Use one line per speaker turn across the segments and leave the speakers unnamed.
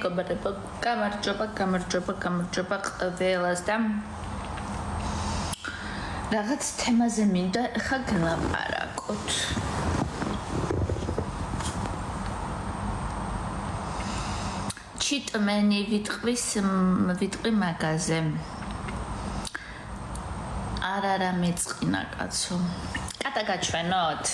მეგობრებო, გამარჯობა ყველას და რაღაც თემაზე მინდა ხა გელაპარაკოთ. ჩიტმენი ვიტყვი მაგაზე. არა მეწყინა კაცო. კატა გაჩვენოთ.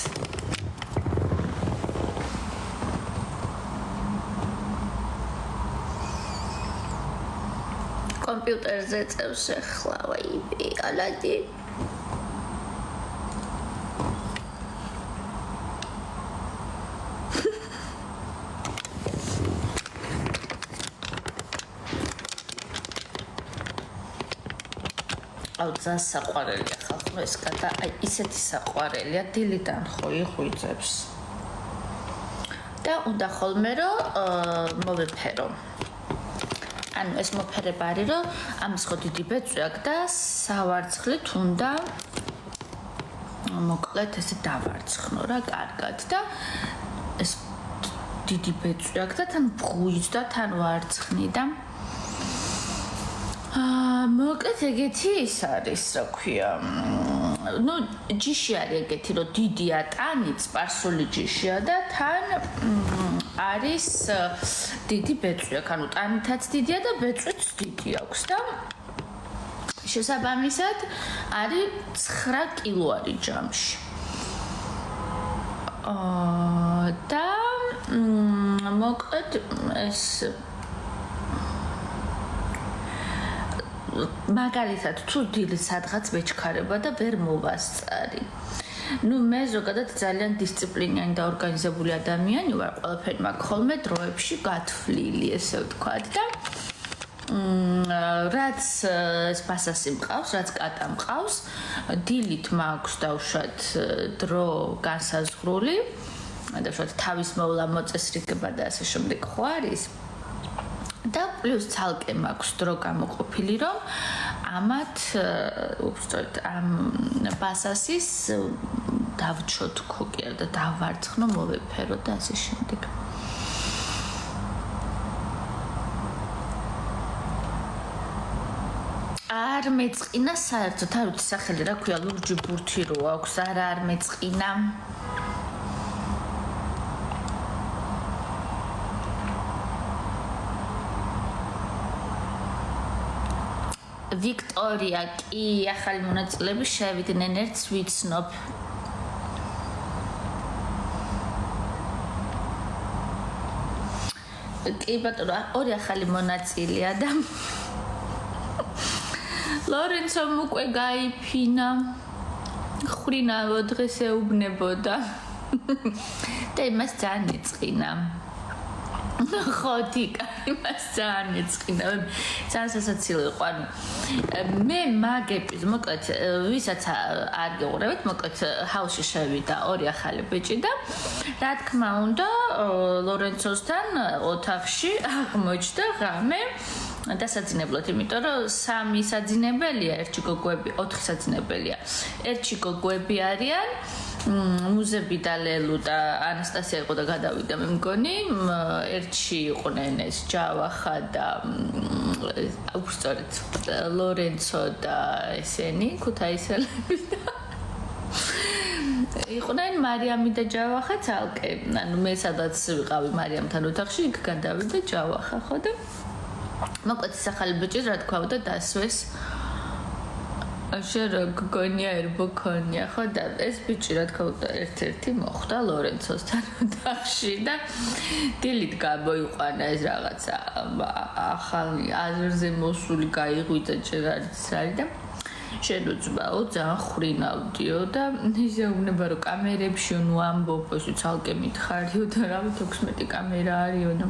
კომპიუტერზე წევს ახლა ვაი ალადი აუ ძას საყვარელია ხალხო ეს კატა აი ისეთი საყვარელია დილიდან ხო იღვიძებს და უნდა ხოლმე რომ მოვეფერო ანუ ეს მოფერება არის რომ ამის ხო დიდი ბეწვი აქვს და სავარცხლით უნდა მოკლედ ესე დავარცხნო რა კარგად და ეს დიდი ბეწვი აქვს და თან ვღვიძ და თან ვარცხნი და მოკლედ ეგეთი ის არის რა ქვია ну ჯიში არის ეგეთი რომ დიდია ტანი სპარსული ჯიშია და თან არის დიდი ბეწვი აქვს ანუ ტანითაც დიდია და ბეწვიც დიდი აქვს და შესაბამისად არის 9 კილო არის ჯამში და მოკლედ ეს მაგალითად თუ დილით სადღაც მეჩქარება და ვერ მოვასწარი. ну მე ზოგადად ძალიან დისციპლინიანი და ორგანიზებული ადამიანი ვარ, ყველაფერი მაქვს ხოლმე დროებში გათვლილი, ესე ვთქვათ და რაც პასასი მყავს, რაც კატა მყავს, დილით მაქვს დავუშვათ დრო განსაზღვრული, დავუშვათ თავის მოვლა მოწესრიგება და ასე შემდეგ ხო არის. და პლუს ცალკე მაქვს დრო გამოყოფილი რომ ამათ უბრალოდ ამ პასასის დავჩოთქო კი არა და დავარცხნო მოვეფერო და ასე შემდეგ არ მეწყინა საერთოდ არ ვიცი სახელი რა ქვია ლურჯი ბურთი რო აქვს არ მეწყინა ვიქტორია კი ახალი მონაწილეები შევიდნენ ერთს ვიცნობ კი ბატონო ორი ახალი მონაწილეა და ლორენცომ უკვე გაიფინა ხრინავო დღეს ეუბნებოდა და იმას ძალიან ეწყინა ხო თიკა იმას ძალიან ეწყინა ძალიან სასაცილო იყო ანუ მე მაგების მოკლედ ვისაც არ გეყურებით მოკლედ ჰაუსში შევიდა ორი ახალი ბიჭი და რა თქმა უნდა ლორენცოსთან ოთახში აღმოჩნდა ღამე დასაძინებლად იმიტომ რომ 3 საძინებელია ერთი გოგოები 4 საძინებელია ერთი გოგოები არიან მუზები და ლელუ და ანასტასია იყო და გადავიდა მე მგონი ერთში იყვნენ ეს ჯავახა და უბრალოდ ლორენცო და ესენი ქუთაისელები და იყვნენ მარიამი და ჯავახა ცალკე ანუ მე სადაც ვიყავი მარიამთან ოთახში იქ გადავიდა ჯავახა ხო და მოკლედ სახალი ბიჭი რა თქვა და დასვეს შენ გოგონია ერბოქონია ხო და ეს ბიჭი რა თქვა და ერთ-ერთი მოხვდა ლორენცოსთან ოთახში და დილით გამოიყვანა ეს რაღაცა ახალი აზერზე მოსული გაიღვიძა ჯერ არის და შენ უძბაო ძალიან ხრინავდიო და იზეუბნება რომ კამერებში ნუ ამბობ ეს ცალკე მითხარიო და რა 16 კამერა არისო და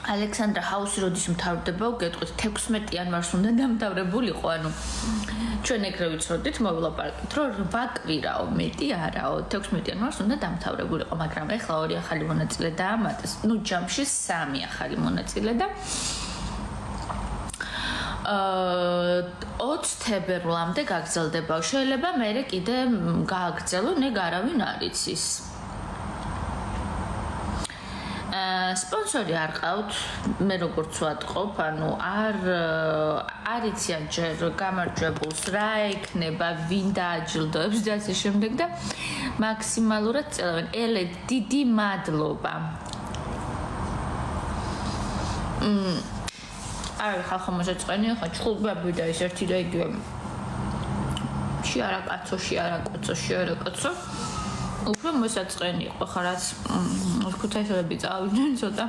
ალექსანდრა ჰაუსი როდის მთავრდება გეტყვით 16 იანვარს უნდა დამთავრებულიყო ანუ ჩვენ ეგრე ვიცოდით მოვილაპარაკეთ რომ 8 კვირაო მეტი არაო 16 იანვარს უნდა დამთავრებულიყო მაგრამ ეხლა ორი ახალი მონაწილე დაამატეს ну ჯამში 3 ახალი მონაწილე და 20 თებერვლამდე გაგრძელდება შეიძლება მე კიდე გააგრძელო ნეგ არავინ არ იცის სპონსორი არ ყავთ, მე როგორც ვატყობ, ანუ არ იციან ჯერ გამარჯვებულს რა ექნება, ვინ დააჯილდოებს და ასე შემდეგ და მაქსიმალურად წელავენ. ელე, დიდი მადლობა. აი, ხალხო მოშეწყენია, ხო, ჭულბები და ის ერთი და იგივე. შეარაკოცო. უფრო მოსაწყენი იყო ხა რაც ქუთაისელები წავიდნენ ცოტა.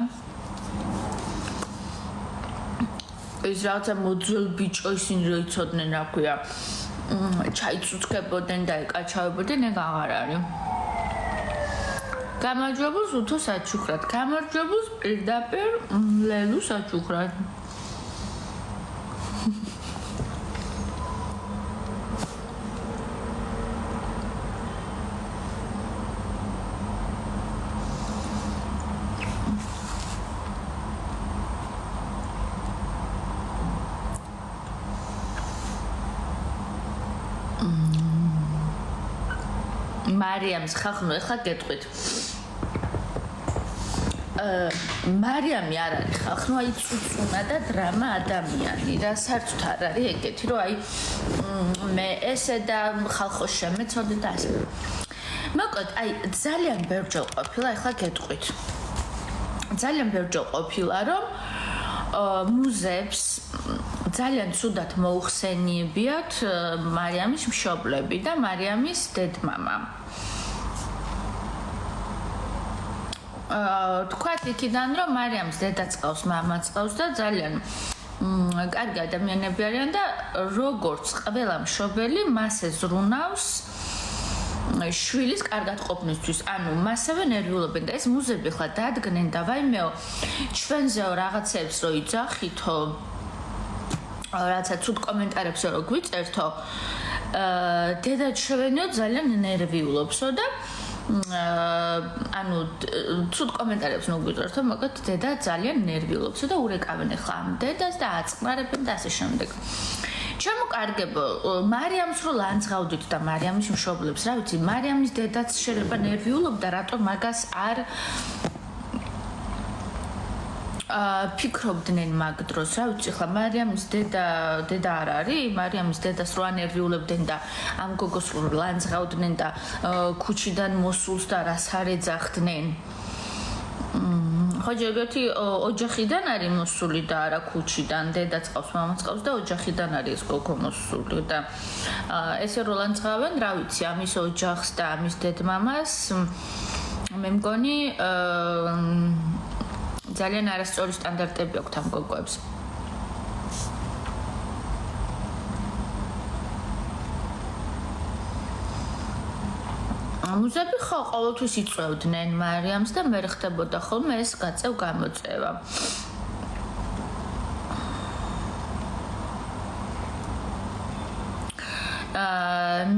ეს რაღაცა მოძველ ბიჭო ისინი რო იცოდნენ რა ქვია. ჩაიწუწქებოდნენ და ეკაჩავებოდნენ, ეგ აღარ არის. გამარჯვებულს უთოს აჩუქრათ. გამარჯვებულს პირდაპირ ლელუს აჩუქრათ. მარიამს ხახნო ეხლა გეტყვით. მარიამი არ არის ხახნო, აი წუწუნა და დრამა ადამიანი. რა საერთოდ არ არის ეგეთი, რომ აი მე ესე და ხალხო შემეცოდე და ასე. მოკლედ, აი ძალიან ბევრჯერ ყოფილა, ეხლა გეტყვით. ძალიან ბევრჯერ ყოფილა, რომ მუზეებს ძალიან ცუდად მოუხსენიებიათ მარიამის მშობლები და მარიამის დედმამა. თქვათ იქიდან რომ მარიამის დედაც ყავს, მამაც ყავს და ძალიან კარგი ადამიანები არიან და როგორც ყველა მშობელი მასე ზრუნავს შვილის კარგად ყოფნისთვის, ანუ მასევე ნერვიულობენ და ეს მუზეები ხლა დადგნენ და ვაიმეო ჩვენზეო რაღაცებს რო იძახითო რაცა ცუდ კომენტარებსო რო გვიწერთო დედაჩვენიო ძალიან ნერვიულობსო და ანუ ცუდ კომენტარებს მოგვიწერთო, მოკლედ დედა ძალიან ნერვიულობსო და ურეკავენ ხლა ამ დედას და აწმარებენ და ასე შემდეგ. ჩამოკარგებო, მარიამს რო ლანძღავდით და მარიამის მშობლებს, რა ვიცი, მარიამის დედაც შეიძლება ნერვიულობდა, რატომ მაგას არ ფიქრობდნენ მაგ დროს, რა ვიცი, ხლა მარიამის დედა არ არის, მარიამის დედას რო ანერვიულებდნენ და ამ გოგოს რო ლანძღავდნენ და ქუჩიდან მოსულს და რას არ ეძახდნენ. ხო ჯერგეთი ოჯახიდან არის მოსული და არა ქუჩიდან, დედაც ყავს, მამაც ყავს და ოჯახიდან არის გოგო მოსული და ესე რო ლანძღავენ, რა ვიცი, ამის ოჯახს და ამის დედმამას მე მგონი ძალიან არასწორი სტანდარტები აქვს ამ გოგოებს. მუზეები ხო ყოველთვის იწვევდნენ მარიამს და მე ხდებოდა ხოლმე ეს გაწევ გამოწევა.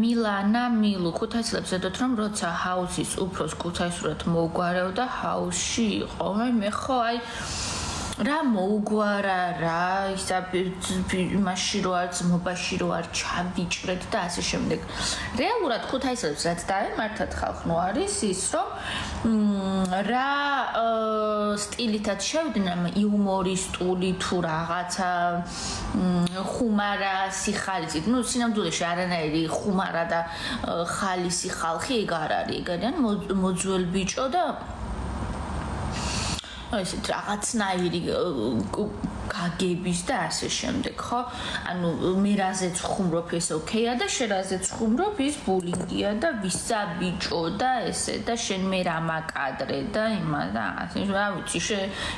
მილანა მილუ ქუთაისელებს ედოთ რომ როცა ჰაუსის უფროს ქუთაისურად მოუგვარებდა ჰაუსში იყო. მე ხო აი რა მოუგვარა რა ისა იმაში რო არ ძმობაში რო არ ჩაბიჭრეთ და ასე შემდეგ. რეალურად ქუთაისელებს რაც დაემართათ ხალხნო არის ის რომ რა სტილითაც შევდნენ იუმორისტული თუ რაღაცა ხუმარა სიხალისით. ნუ სინამდვილეში არანაირი ხუმარა და ხალისი ხალხი ეგ არ არის. ეგ არიან მოძველ ბიჭო და ესეთ რაღაცნაირი გაგების და ასე შემდეგ, ხო? ანუ მე რაზეც ხუმრობ ეს ოკეია და შენ რაზეც ხუმრობ ის ბულინგია და ვისა ბიჭო და ესე და შენ მე რა მაკადრე და იმა და ასე რა ვიცი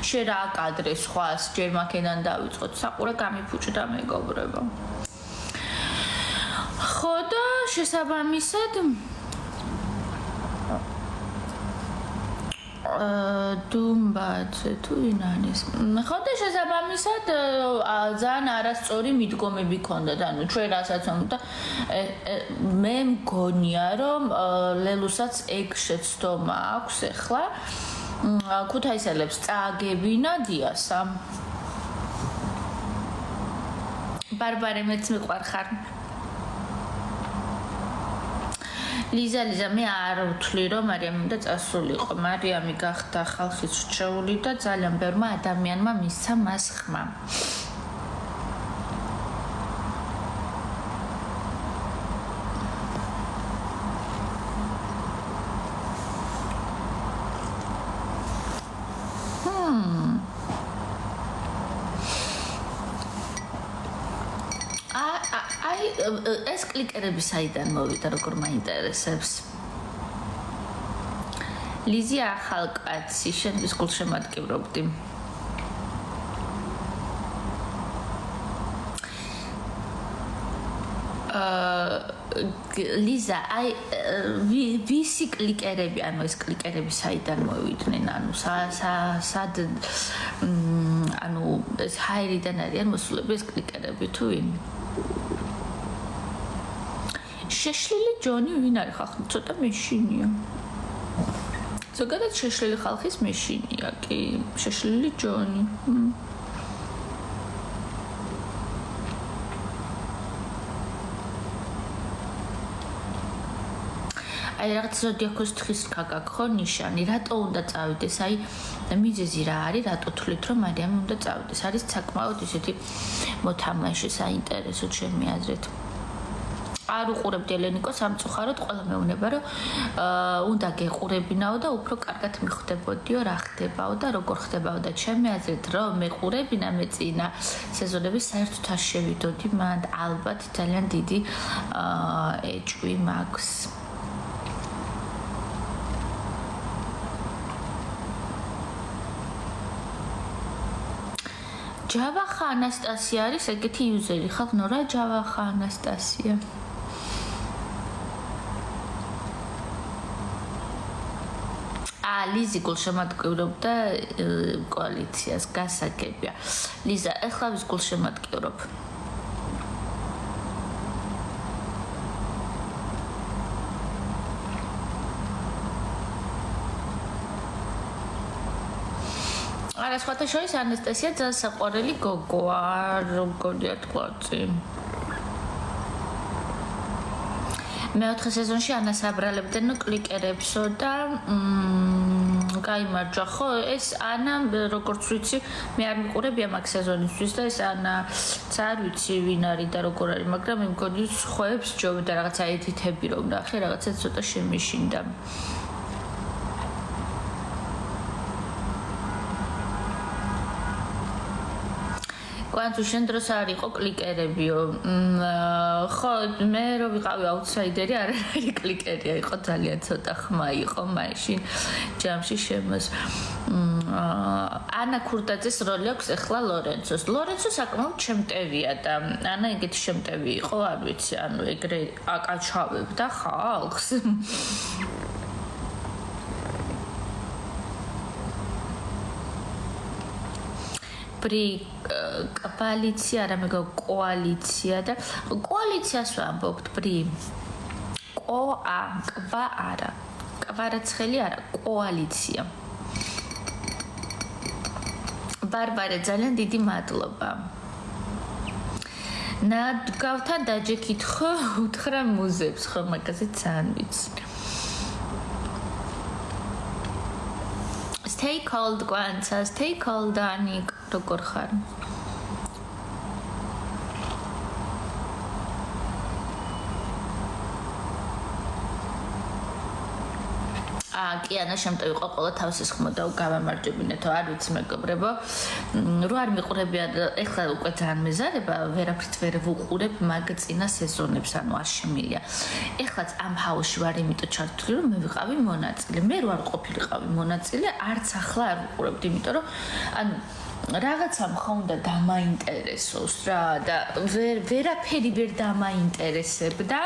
შენ რა აკადრე სხვას ჯერ მაქედან დავიწყოთ საყურე გამიფუჭდა მეგობრებო. ხო და შესაბამისად დუმბაძე თუ ვინანის ხო და შესაბამისად ძალიან არასწორი მიდგომები ქონდათ, ანუ ჩვენ რასაც და მე მგონია რომ ლელუსაც ეგ შეცდომა აქვს ახლა ქუთაისელებს წააგებინა დიასა. ბარბარე მეც მიყვარხარ. ლიზა მე არ ვთვლი რომ მარიამი უნდა წასულიყო. მარიამი გახდა ხალხის რჩეული და ძალიან ბევრმა ადამიანმა მისცა მას ხმა. ეს კლიკერები საიდან მოვიდა, როგორ მაინტერესებს. ლიზი ახალ კაცი, შენთვის გულშემატკივრობდი. ლიზა, ვისი კლიკერები, ანუ ეს კლიკერები საიდან მოვიდნენ, ანუ სად ანუ ეს ჰაერიდან არიან მოსულები ეს კლიკერები თუ ვინ? შეშლილი ჯონი ვინ არის ხალხი? ცოტა მეშინია. ზოგადად შეშლილი ხალხის მეშინია, კი, შეშლილი ჯონი. აი რაღაც ზოდიაქოს თხის გაგაქო ნიშანი, რატო უნდა წავიდეს? აი მიზეზი რა არის, რატო თვლით რომ მარიამი უნდა წავიდეს? არის საკმაოდ ისეთი მოთამაშე, საინტერესო ჩემი აზრით. არ უყურებდი ელენიკო სამწუხაროდ, ყველა მეუბნება რომ უნდა გეყურებინაო და უფრო კარგად მიხვდებოდიო რა ხდებაო და როგორ ხდებაო და ჩემი აზრით რომ მეყურებინა მე წინა სეზონების საერთოდ არ შევიდოდი, მან ალბათ ძალიან დიდი ეჭვი მაქვს. ჯავახა ანასტასია არის ეგეთი იუზერი ხალხ ნორა ჯავახა ანასტასია. ლიზი გულშემატკივრობდა კოალიციას, გასაგებია. ლიზა, ეხლა ვის გულშემატკივრობ? არა, სხვათა შორის ანასტასია ძალიან საყვარელი გოგოა, როგორია თქვა. მეოთხე სეზონში ანას აბრალებდნენ კლიკერებსო და გაიმარჯვა ხო ეს ანა როგორც ვიცი მე არ მიყურებია მაგ სეზონისთვის და ეს ანა არ ვიცი ვინ არის და როგორ არის მაგრამ მე მგონი ხოებს ჯობდა რაღაცა ედიტები რომ ნახე რაღაცა ცოტა შემეშინდა. კვანტუ შენ დროს არ იყო კლიკერებიო. ხო, მე რო ვიყავი აუთსაიდერი, არანაირი კლიკერია იყო, ძალიან ცოტა ხმა იყო მაშინ ჯამში შემოს. ანა ქურდაძეს როლი აქვს ახლა ლორენცოს. ლორენცო საკმაოდ შემტევია და ანა ეგეთი შემტევი იყო, არ ვიცი, ანუ ეგრე აკაჩავებდა ხალხს. კოალიცია, არა მეგო კოალიცია და კოალიციას ვამბობთ ბრი. კვა არა. კვარაცხელი არა, კოალიცია. ბარბარე, ძალიან დიდი მადლობა. ნადგავთან დაჯექით ხო, უთხრა მუზებს ხო, მაგაზე ძალიან ვიცი. Stay cold, Guanza. Stay cold, Anik. როგორ ხარ? კი ანა შემტევი იყო ყველა თავის ხმოდა გავამარჯვებინეთო არ ვიცი მეგობრებო რო არ მიყურებია ეხლა უკვე ძალიან მეზარება ვერაფრით ვერ ვუყურებ მაგ წინა სეზონებს ანუ არ შემილია ეხლაც ამ ჰაუსში ვარ იმიტომ ჩართული რომ მე ვიყავი მონაწილე მე რო არ ყოფილიყავი მონაწილე არც ახლა არ ვუყურებდი იმიტომ რომ ანუ რაღაცა ხომ უნდა დამაინტერესოს რა და ვერაფერი ვერ დამაინტერესებდა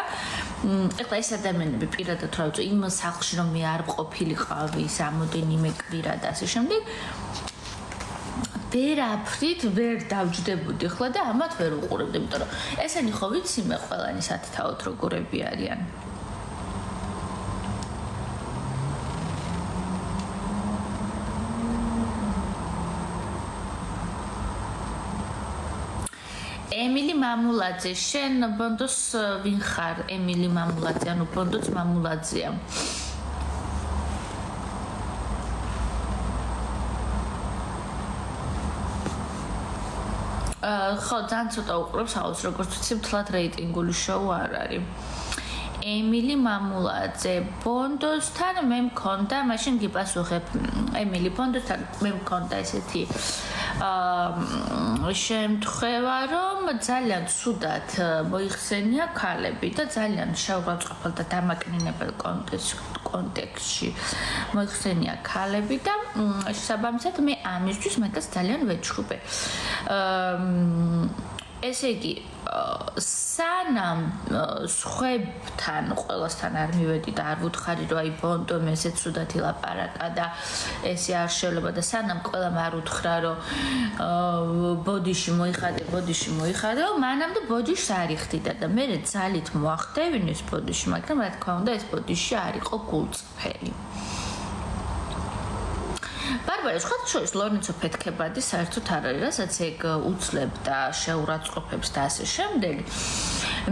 ეხლა ეს ადამიანები პირადად რა ვიცი იმ სახლში რომ მე არ ყოფილიყავი სამოდენიმე კვირა და ასე შემდეგ ვერაფრით ვერ დავჯდებოდი ხლა და ამათ ვერ უყურებდი იმიტომ რომ ესენი ხო ვიცი მე ყველანი სათითაოდ როგორები არიან ემილი მამულაძე, შენ ბონდოს ვინ ხარ? ემილი მამულაძე, ანუ ბონდოც მამულაძეა. ხო, ძალიან ცოტა უყურებს აუს, როგორც ვიცი, მთლად რეიტინგული შოუ არ არის. ემილი მამულაძე, ბონდოსთან მე მქონდა, მაშინ გიპასუხებ. ემილი, ბონდოსთან მე მქონდა ესეთი შემთხვევა, რომ ძალიან ცუდად მოიხსენია ქალები და ძალიან შეურაცხყოფელ და დამაკნინებელ კონტექსტში მოიხსენია ქალები და შესაბამისად მე ამისთვის მაგას ძალიან ვეჩხუბე. ესე იგი, სანამ სხვებთან ყველასთან არ მივედი და არ ვუთხარი, რომ აი ბონდომ ესე ცუდად ილაპარაკა და ესე არ შეიძლება და სანამ ყველამ არ უთხრა, რომ ბოდიში მოიხადე, მანამდე ბოდიშს არ იხდიდა და მე ძალით მოახდევინეს ბოდიში, მაგრამ რა თქმა უნდა ეს ბოდიში არ იყო გულწრფელი. ბარბარა, შეხოთშორის ლორენცო ფეთქებადი საერთოდ არ არის, რასაც ეგ უცლებდა შეურაცხყოფებს და ასე შემდეგ.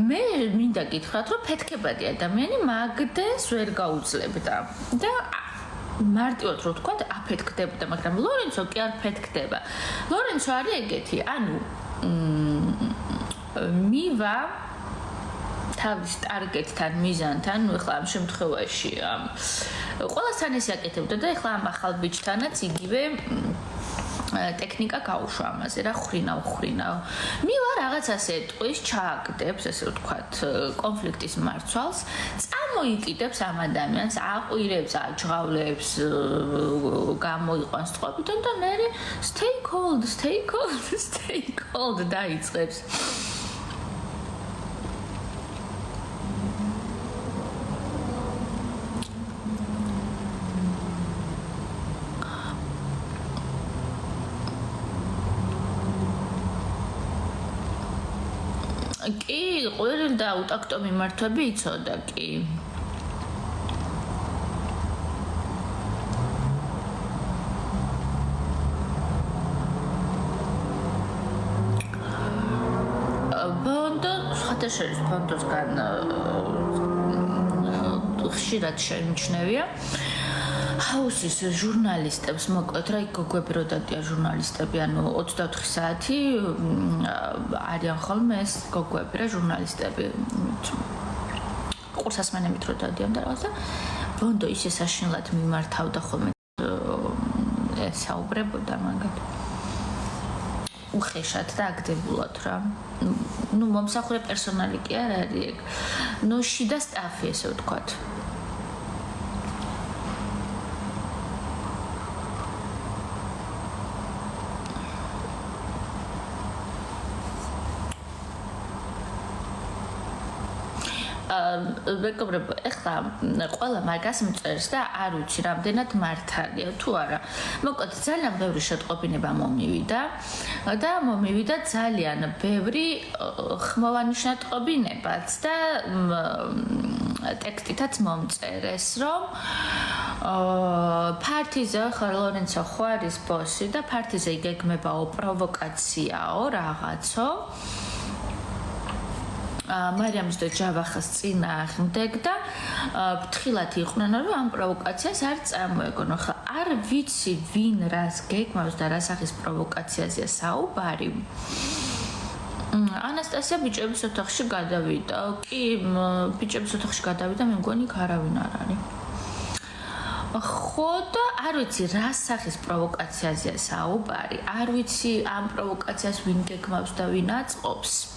მე მინდა გითხრათ, რომ ფეთქებადი ადამიანი მაგდეს ვერ გაუძლებდა და მარტივად რო ვთქვა, აფეთქდებოდა, მაგრამ ლორენცო კი არ ფეთქდება. ლორენცო არის ეგეთი, ანუ მივა თავის ტარგეტთან, მიზანთან, ნუ ახლა ამ შემთხვევაში ყველასთან ეს აკეთებდა და ახლა ამ ახალ ბიჭთანაც იგივე ტექნიკა გაუშვა ამაზე, რა ხრინავ. მივა რაღაცას ეტყვის, ჩააგდებს, ესე ვთქვათ, კონფლიქტის მარცვალს, წამოიკიდებს ამ ადამიანს, აყვირებს, აჯღავლებს, გამოიყვანს წყობიდან და მერე stay cold დაიწყებს. კი, ყვირილ და უტაქტო მიმართვები იცოდა კი. ბონდო, ხათაშერის ბონდოსგან ხშირად შემჩნევია. ჰაუსის ჟურნალისტებს მოკლედ რა გოგვები რო დადიან ჟურნალისტები, ანუ 24 საათი არიან ხოლმე ეს გოგვები რა ჟურნალისტები. ყურსასმენებით რო დადიან და რაღაცა ბონდო ისე საშინლად მიმართავდა ხოლმე საუბრებოდა მაგათ. უხეშად და აგდებულად რა. ნუ მომსახურე პერსონალი კი არ არის ეგ. ნუ შიდა სტაფი ესე ვთქვათ. მეგობრებო, ეხლა ყველა მაგას მწერს და არ ვიცი რამდენად მართალია თუ არა. მოკლედ ძალიან ბევრი შეტყობინება მომივიდა და მომივიდა ძალიან ბევრი ხმოვანი შეტყობინებაც და ტექსტითაც მომწერეს, რომ ფართიზე ხარ ლორენცო ხوارის ბოსი და ფართიზე იგეგმებაო პროვოკაციაო რაღაცო. მარიამის და ჯავახას წინააღმდეგ და ფრთხილად იყვნენ, რომ ამ პროვოკაციას არ წარმოეგონ. ხა არ ვიცი ვინ რას გეგმავს და რა სახის პროვოკაციაზეა საუბარი. ანასტასია ბიჭების ოთახში გადავიდა. კი, ბიჭების ოთახში გადავიდა, მე მგონი არავინ არ არის. ხო და არ ვიცი რა სახის პროვოკაციაზეა საუბარი. არ ვიცი ამ პროვოკაციას ვინ გეგმავს და ვინ აწყობს.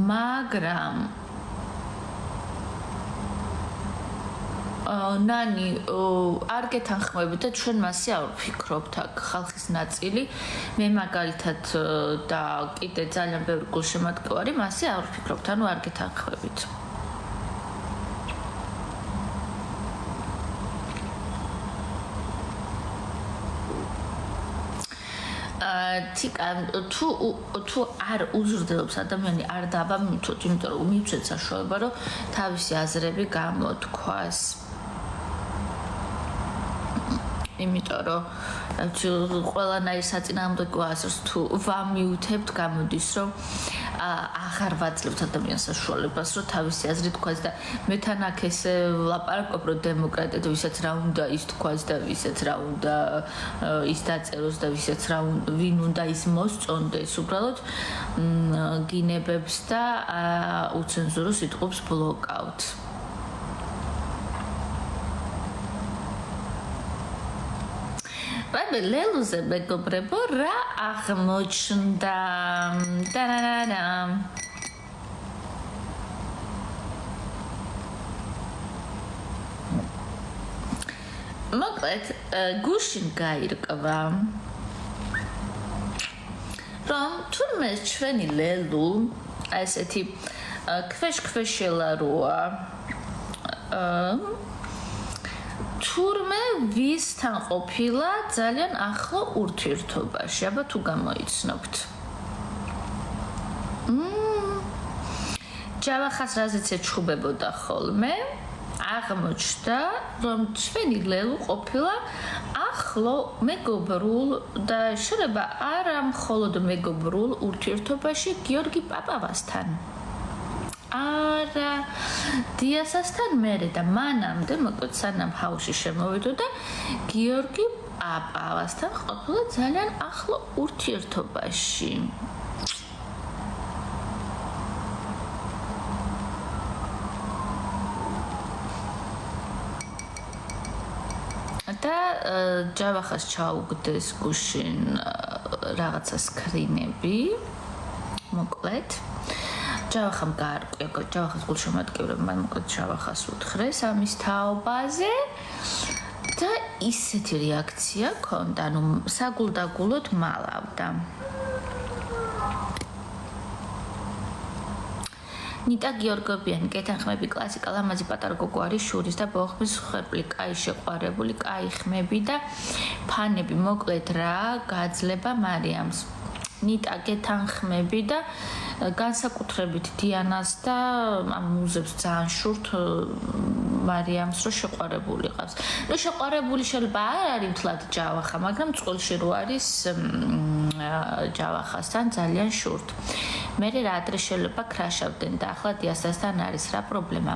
მაგრამ ნანი არ გეთანხმებით და ჩვენ მასე არ ვფიქრობთ აქ ხალხის ნაწილი მე მაგალითად და კიდე ძალიან ბევრი გულშემატკივარი მასე არ ვფიქრობთ, ანუ არ გეთანხმებით. თიკა თუ არ უზრდელობს ადამიანი არ დაბამითოთ, იმიტომ რომ მივცეთ საშუალება რომ თავისი აზრები გამოთქვას. იმიტომ რომ ყველანაირ საწინააღმდეგო აზრს თუ ვამიუთებთ, გამოდის რომ აღარ ვაძლევთ ადამიანს საშუალებას, რომ თავისი აზრი თქვას და მე თან აქ ესე ვლაპარაკობ, რომ დემოკრატია და ვისაც რა უნდა ის თქვას და ვისაც რა უნდა ის დაწეროს და ვისაც რა ვინ უნდა ის მოსწონდეს, უბრალოდ გინებებს და უცენზურო სიტყვებს ბლოკავთ. Baby, ლელუზე მეგობრებო, რა აღმოჩნდა? დარარარა. მოკლედ, გუშინ გაირკვა, რომ თურმე ჩვენი ლელუ ესეთი ქვეშ-ქვეშელა როა. თურმე ვისთან ყოფილა ძალიან ახლო ურთიერთობაში, აბა თუ გამოიცნობთ. ჯავახას რაზეც ეჩხუბებოდა ხოლმე, აღმოჩნდა, რომ ჩვენი ლელუ ყოფილა ახლო მეგობრულ და შეიძლება არა მხოლოდ მეგობრულ ურთიერთობაში გიორგი პაპავასთან. არა დიასასთან მერე და მანამდე მოკლედ სანამ ჰაუში შემოვიდოდა გიორგი პაპავასთან ყოფილა ძალიან ახლო ურთიერთობაში. და ჯავახას ჩაუგდეს გუშინ რაღაცა სკრინები მოკლედ ჯავახამ გაარკვია, ჯავახას გულშემატკივრებმა მოკლედ ჯავახას უთხრეს ამის თაობაზე და ისეთი რეაქცია ჰქონდა, ანუ საგულდაგულოდ მალავდა. ნიტა გიორგობიანი კეთანხმები კლასიკა ლამაზი პატარა გოგო არის შურის და ბოხმის ხერპლი კაი შეყვარებული, კაი ხმები და ფანები მოკლედ რა გაძლება მარიამს. ნიტა გეთანხმები და განსაკუთრებით დიანას და ამ მუზებს ძალიან შურთ მარიამს რო შეყვარებული ყავს. ნუ შეყვარებული შეიძლება არ არის მთლად ჯავახა, მაგრამ წყვილში რო არის ჯავახასთან ძალიან შურთ. მე რა ადრე შეიძლება ქრაშავდნენ და ახლა დიასასთან არის რა პრობლემა?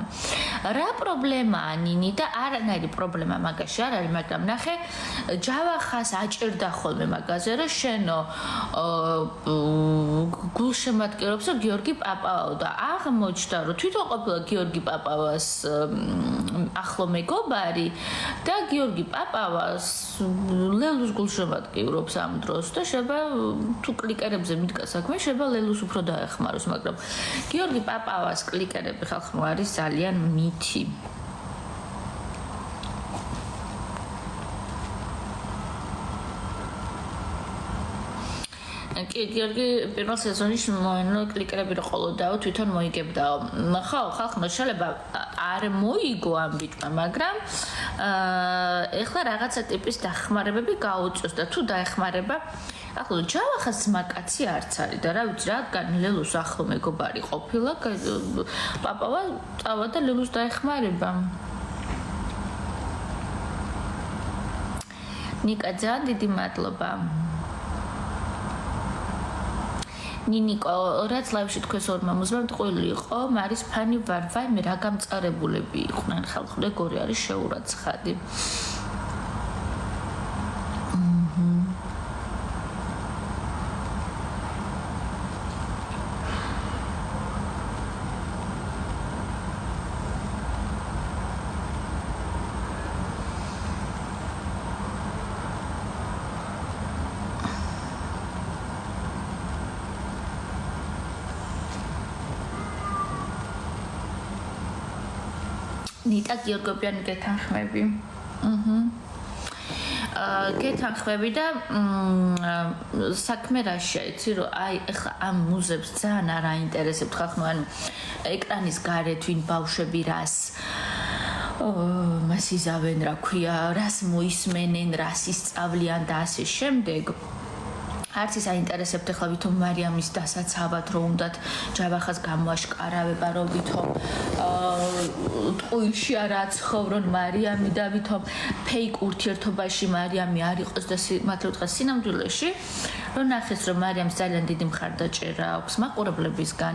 რა პრობლემაა ნინი და არანაირი პრობლემა მაგაში არ არის, მაგრამ ნახე ჯავახას აჭერდა ხოლმე მაგაზე რომ შენო გულშემატკივრობს რომ გიორგი პაპავაო და აღმოჩნდა რომ თვითონ ყოფილა გიორგი პაპავას ახლო მეგობარი და გიორგი პაპავას ლელუს გულშემატკივრობს ამ დროს და შეიძლება თუ კლიკერებზე მიდგა საქმე შეიძლება ლელუს უფრო დაეხმაროს, მაგრამ გიორგი პაპავას კლიკერები ხალხმა არის ძალიან მითი. გიორგი პირველ სეზონში მოენო კლიკერები რო ყოლოდაო თვითონ მოიგებდაო. ხო, ხალხმა შეიძლება არ მოიგო ამ ბიჭმა, მაგრამ ეხლა რაღაცა ტიპის დახმარებები გაუწევს და თუ დაეხმარება ახლა ჯავახას მაკაცი არც არის და რა ვიცი რადგან ლელუს ახლო მეგობარი ყოფილა პაპავა წავა და ლელუს დაეხმარება. ნიკა ძალიან დიდი მადლობა. ნინიკო, რაც ლაივში თქვენს ორმა მუზმამ ტყუილი იყო, მარის ფანი ვარ, ვაიმე რა გამწარებულები იყვნენ ხალხი, გორი არის შეურაცხადი. ნიტა გიორგობიანი გეთანხმები. გეთანხმები და საქმე რაშია, იცი რომ აი ეხლა ამ მუზებს ძალიან არ აინტერესებთ ხალხმა, ანუ ეკრანის გარეთ ვინ ბავშვები რას მას იზავენ, რა ქვია, რას მოისმენენ, რას ისწავლიან და ასე შემდეგ. არც ის აინტერესებთ ახლა ვითომ მარიამის დასაცავად რო უნდათ ჯავახას გამოაშკარავება რო ვითომ ტყუილში არ აცხოვრონ მარიამი და ვითომ ფეიქ ურთიერთობაში მარიამი არ იყოს და მართლა ვთქვა სინამდვილეში რო ნახეს რომ მარიამს ძალიან დიდი მხარდაჭერა აქვს მაყურებლებისგან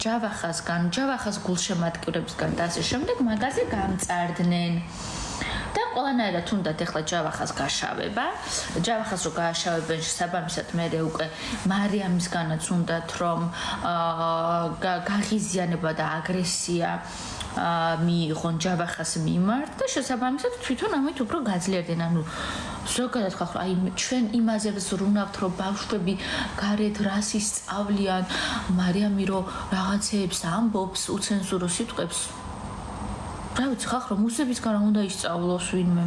ჯავახას გულშემატკივრებისგან და ასე შემდეგ მაგაზე გამწარდნენ და ყველანაირად უნდათ ახლა ჯავახას გაშავება. ჯავახას რო გააშავებენ საბამისად მერე უკვე მარიამისგანაც უნდათ რომ გაღიზიანება და აგრესია მიიღონ ჯავახას მიმართ და შესაბამისად თვითონ ამით უფრო გაძლიერდნენ. ანუ ზოგადად ხალხი აი ჩვენ იმაზე ვზრუნავთ რომ ბავშვები გარეთ რას ისწავლიან, მარიამი რო რაღაცეებს ამბობს, უცენზურო სიტყვებს რა ვიცი ხახ რომ მუსებისგან რა უნდა ისწავლოს ვინმე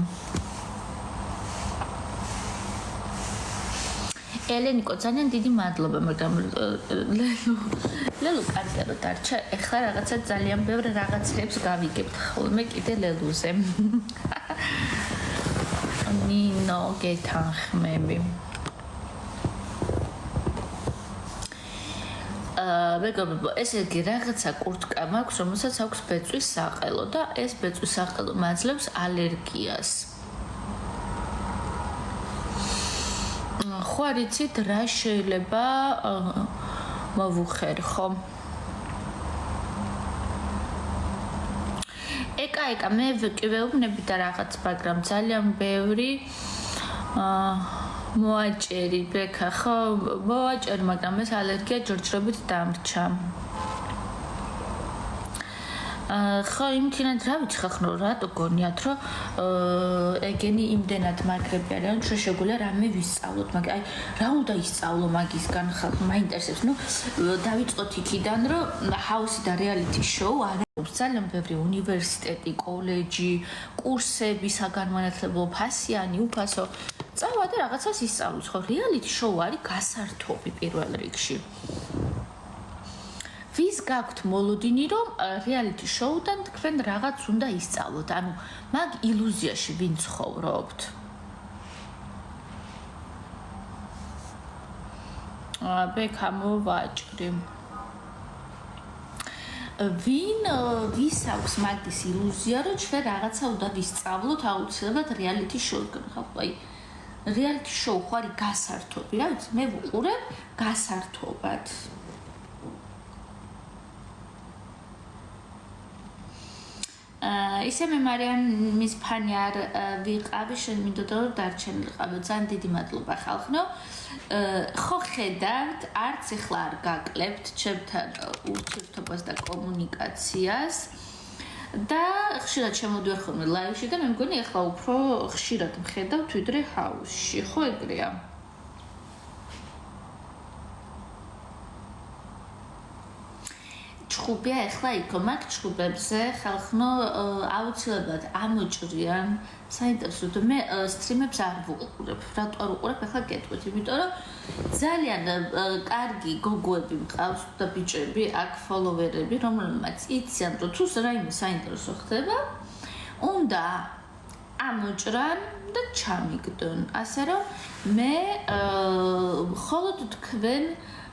ელენიკო ძალიან დიდი მადლობა მაგრამ ლელუ კარგი რომ დარჩა ეხლა რაღაცა ძალიან ბევრი რაღაცებს გავიგებთ ხოლმე კიდე ლელუზე ნინო გეთანხმები მეგობრებო, ესე იგი რაღაცა კურტკა მაქვს, რომელსაც აქვს ბეწვის საყელო და ეს ბეწვის საყელო მაძლევს ალერგიას. ხო არ იცით რა შეიძლება მოვუხერხო? ეკა, მე კი ვეუბნები და რაღაც, მაგრამ ძალიან ბევრი მოაჭერი ბექა ხო მოაჭერი მაგრამ ეს ალერგია ჯერჯერობით დამრჩა ხო იმთინად რა ვიცი ხახნო რატო გონიათ რომ ეგენი იმდენად მაგრები არიან ჩვენ შეგვიძლია რამე ვისწავლოთ მაგრამ აი რა უნდა ისწავლო მაგისგან ხალხ მაინტერესებს ნუ დავიწყოთ იქიდან რომ ჰაუსი და რეალიტი შოუ არის ძალიან ბევრი უნივერსიტეტი კოლეჯი კურსები საგანმანათლებლო ფასიანი უფასო წავა და რაღაცას ისწავლოთ ხო რეალიტი შოუ არის გასართობი პირველ რიგში ვის გაქვთ მოლოდინი რომ რეალიტი შოუდან თქვენ რაღაც უნდა ისწავლოთ ანუ მაგ ილუზიაში ვინ ცხოვრობთ ბექა მოვაჭრი ვის აქვს მაგის ილუზია რომ ჩვენ რაღაცა უნდა ვისწავლოთ აუცილებლად რეალიტი შოუდან ხო აი რეალიტი შოუ ხო არის გასართობი რა ვიცი მე ვუყურებ გასართობად ისე მე მარიამის ფანი არ ვიყავი შენ მინდოდა რომ დარჩენილიყავ ძალიან დიდი მადლობა ხალხნო ხო ხედავთ არც ეხლა არ გაკლებთ ჩემთან ურთიერთობას და კომუნიკაციას და ხშირად შემოდიარ ხოლმე ლაივში და მე მგონი ეხლა უფრო ხშირად მხედავთ ვიდრე ჰაუსში ხო ეგრეა ჩხუბია ეხლა იქო მაგ ჩხუბებზე ხალხნო აუცილებლად ამოჭრიან საინტერესოდ მე სტრიმებს არ ვუყურებ რატო არ ვუყურებ ეხლა გეტყვით იმიტომ რომ ძალიან კარგი გოგოები მყავს და ბიჭები აქ ფოლოვერები რომელმაც იციან რომ თუ რაიმე საინტერესო ხდება უნდა ამოჭრან და ჩამიგდონ ასე რომ მე მხოლოდ თქვენ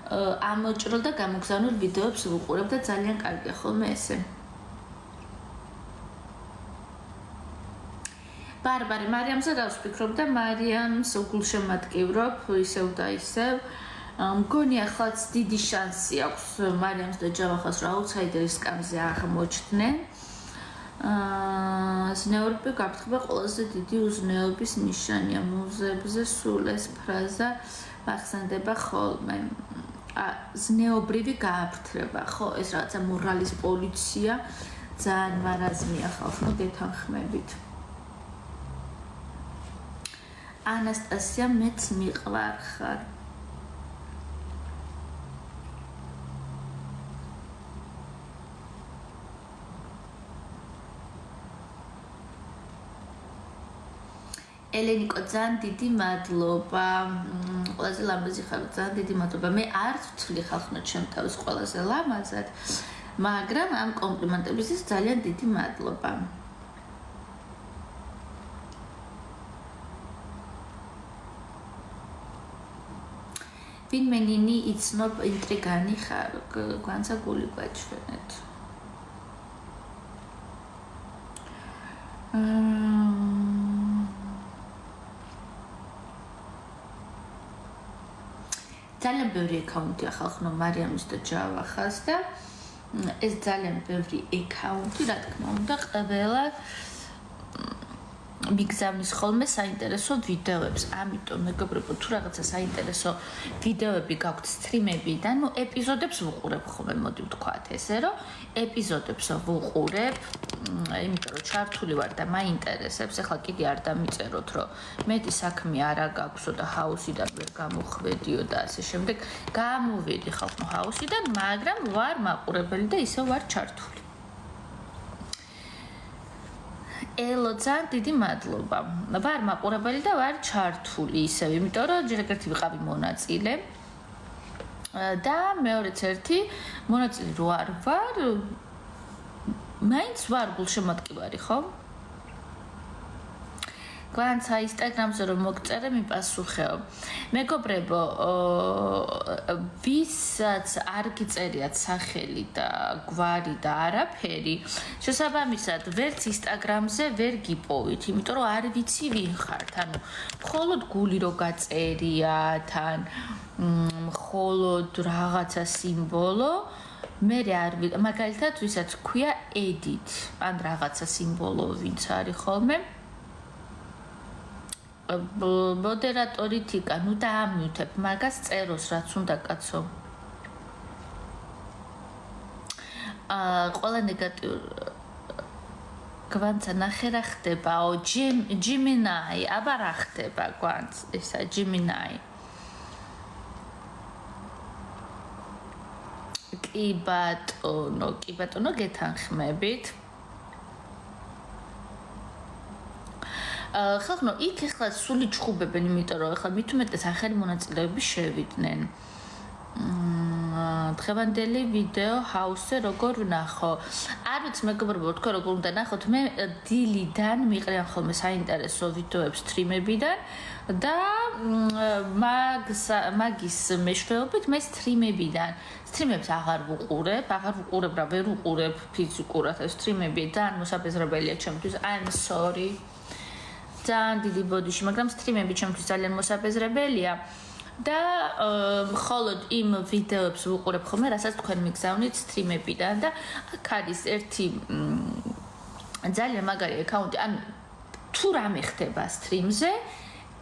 ამოჭრილ და გამოგზავნილ ვიდეოებს ვუყურებ და ძალიან კარგია ხოლმე ესე. ბარბარე მარიამზე რა ვფიქრობ და მარიამს უგულშემატკივრობ ისევ და ისევ. მგონი ახალაც დიდი შანსი აქვს მარიამს და ჯავახას რა აუთსაიდერის სკამზე აღმოჩნდნენ. ზნეობები გაფრთხება ყველაზე დიდი უზნეობის ნიშანია მუზეებზე სულ ეს ფრაზა მახსენდება ხოლმე. ზნეობრივი გააფრთრება, ხო, ეს რაღაცა მორალის პოლიცია ძალიან მარაზმია ხალხო გეთანხმებით. ანასტასია მეც მიყვარხარ. ელენიკო ძალიან დიდი მადლობა. ყველაზე ლამაზი ხარ, ძალიან დიდი მადლობა. მე არ ვთვლი ხალხნო ჩემ თავს ყველაზე ლამაზად, მაგრამ ამ კომპლიმენტებისთვის ძალიან დიდი მადლობა. ვინმე ნინი იცნობ ინტრიგანი ხარ გვანცა გული გვაჩვენეთ ძალიან ბევრი აკაუნტი ახლა ხნო მარიამის და ჯავახას და ეს ძალიან ბევრი აკაუნტი რა თქმა უნდა ყველა მიგზავნის ხოლმე საინტერესო ვიდეოებს. ამიტომ მეგობრებო, თუ რაღაცა საინტერესო ვიდეოები გაქვთ სტრიმებიდან, ну ეპიზოდებს ვუყურებ ხოლმე, მოდი ვთქვათ ესე, რომ ეპიზოდებს ვუყურებ, იმიტომ რომ ჩართული ვარ და მაინტერესებს. ახლა კიდე არ დამიწეროთ, რომ მეტი საქმე არა გაქვსო და ჰაუსიდან ვერ გამოხვედიო და ასე შემდეგ. გამოვიდი ხალხო ჰაუსიდან, მაგრამ ვარ მაყურებელი და ისევ ვარ ჩართული. ელო ძალიან დიდი მადლობა. ვარ მაყურებელი და ვარ ჩართული ისევ, იმიტომ რომ ჯერ ერთი ვიყავი მონაწილე და მეორეც ერთი მონაწილე რო არ ვარ, მაინც ვარ გულშემატკივარი, ხო? გვანცა ინსტაგრამზე რომ მოგწერე მიპასუხეო. მეგობრებო, ვისაც არ გიწერიათ სახელი და გვარი და არაფერი, შესაბამისად, ვერც ინსტაგრამზე ვერ გიპოვით, იმიტომ რომ არ ვიცი ვინ ხართ. ანუ მხოლოდ გული რო გაწერიათ, ან მხოლოდ რაღაცა სიმბოლო, მე არ ვიცი, მაგალითად, ვისაც ქვია edit, ან რაღაცა სიმბოლო ვინც არის ხოლმე. მოდერატორი თიკა, ნუ დაამიუთებ მაგას წეროს რაც უნდა კაცო. ყველა ნეგატიურ გვანცა ნახე რა ხდებაო, ჯიმინაი, აბა რა ხდება გვანც, ესა ჯიმინაი. კი ბატონო, გეთანხმებით. ხალხო, იქ ახლა სული ჩხუბებენ, იმიტომ რომ ახლა მით უმეტეს ახალი მონაწილეები შევიდნენ. დღევანდელი ვიდეო ჰაუსზე როგორ ვნახო? არ ვიცი მეგობრებო, თქვენ როგორ უნდა ნახოთ? მე დილიდან მიყრიან ხოლმე საინტერესო ვიდეოებს სტრიმებიდან და მაგის მეშვეობით მე სტრიმებიდან. სტრიმებს აღარ ვუყურებ, რა ვერ ვუყურებ ფიზიკურად ეს სტრიმები და მოსაბეზრებელია ჩემთვის. I'm sorry. ძალიან დიდი ბოდიში, მაგრამ სტრიმები ჩემთვის ძალიან მოსაბეზრებელია და მხოლოდ იმ ვიდეოებს ვუყურებ ხოლმე, რასაც თქვენ მიგზავნით სტრიმებიდან და აქ არის ერთი ძალიან მაგარი აკაუნტი, ანუ თუ რამე ხდება სტრიმზე,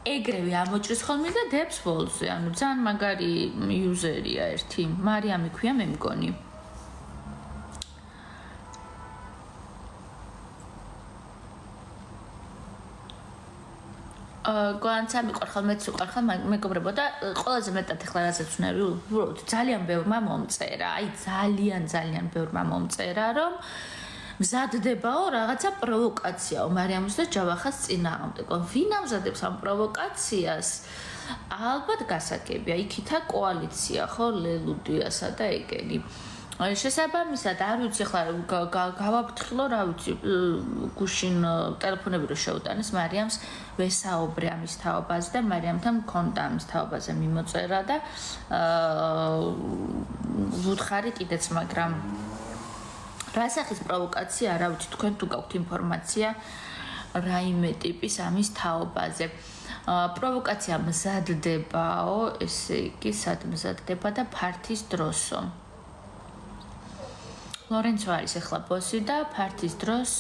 ეგრევე ამოჭრის ხოლმე და დებს ვოლზე, ანუ ძალიან მაგარი იუზერია ერთი, მარიამი ქვია მე მგონი. გვანცა მიყვარხარ, მეც ვიყვარხარ, მეგობრებო და ყველაზე მეტად ახლა რასაც ვნარი, უბრალოდ ძალიან ბევრმა მომწერა, აი ძალიან ბევრმა მომწერა, რომ მზადდებაო რაღაცა პროვოკაციაო მარიამის და ჯავახას წინააღმდეგ. ვინ ამზადებს ამ პროვოკაციას? ალბათ გასაგებია, იქითა კოალიცია, ხო, ლელუდიასა და ეგენი. შესაბამისად, არ ვიცი ახლა გავაფრთხილო, რა ვიცი, გუშინ ტელეფონები რო შეუტანეს მარიამს, ვესაუბრე ამის თაობაზე და მარიამთან მქონდა ამის თაობაზე მიმოწერა და ვუთხარი კიდეც, მაგრამ რა სახის პროვოკაცია, რა ვიცი, თქვენ თუ გაქვთ ინფორმაცია რაიმე ტიპის ამის თაობაზე. პროვოკაცია მზადდებაო, ესე იგი, სად მზადდება და ფართის დროსო. ლორენცო არის ახლა ბოსი და ფართის დროს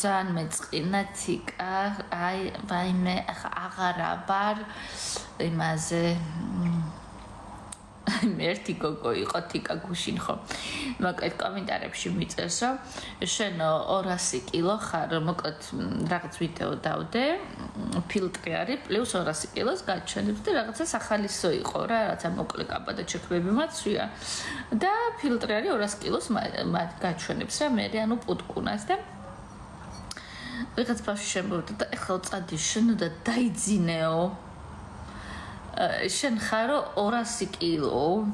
ძალიან მეწყინა ციკა, აი ვაიმე აღარა ვარ იმაზე ერთი გოგო იყო თიკა გუშინ ხო მოკლედ კომენტარებში მიწერს რომ შენ 200 კილო ხარ მოკლედ რაღაც ვიდეო დავდე ფილტრი არის პლუს 200 კილოს გაჩვენებს და რაღაცა სახალისო იყო რა რაღაცა მოკლე კაბა და ჩექმები მაცვია და ფილტრი არის 200 კილოს მათ გაჩვენებს რა მე ანუ პუტკუნას და ვიღაც ბავშვი შემოვიდა და ეხლა წადი შენ და დაიძინეო შენ ხარო 200 კილო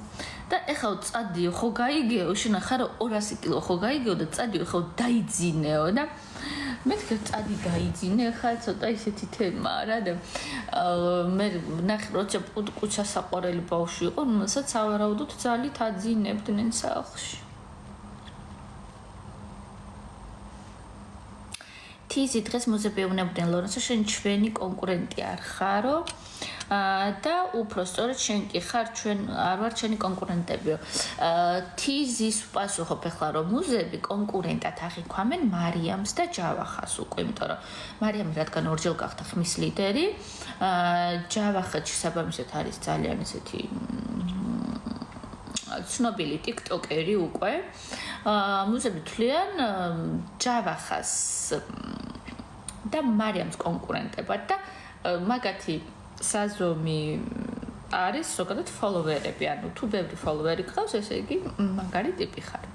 და ეხლა წადიო ხო გაიგეო შენ ხარო 200 კილო ხო გაიგეო და წადიო ხო დაიძინეო და მე წადი გაიძინე ხა ცოტა ისეთი თემაა რა და მე ნახე როცა კუჩა საყვარელი ბავშვი იყო მასაც სავარაუდოდ ძალით აძინებდნენ სახლში თიზი დღეს მოზებეუნებდნენ ლორენცო შენ ჩვენი კონკურენტი არ ხარო და უფრო სწორედ შენ კი ხარ ჩვენ არ ვარ ჩვენი კონკურენტებიო თიზის პასუხობ ახლა რომ მუზები კონკურენტად აღიქვამენ მარიამს და ჯავახას უკვე იმიტომ რომ მარიამი რადგან ორჯერ გახდა ხმის ლიდერი ჯავახა შესაბამისად არის ძალიან ესეთი ცნობილი ტიკტოკერი უკვე მუზები თვლიან ჯავახას და მარიამს კონკურენტებად და მაგათი საზომი არის ზოგადად ფოლოვერები, ანუ თუ ბევრი ფოლოვერი გყავს, ესე იგი მაგარი ტიპი ხარ.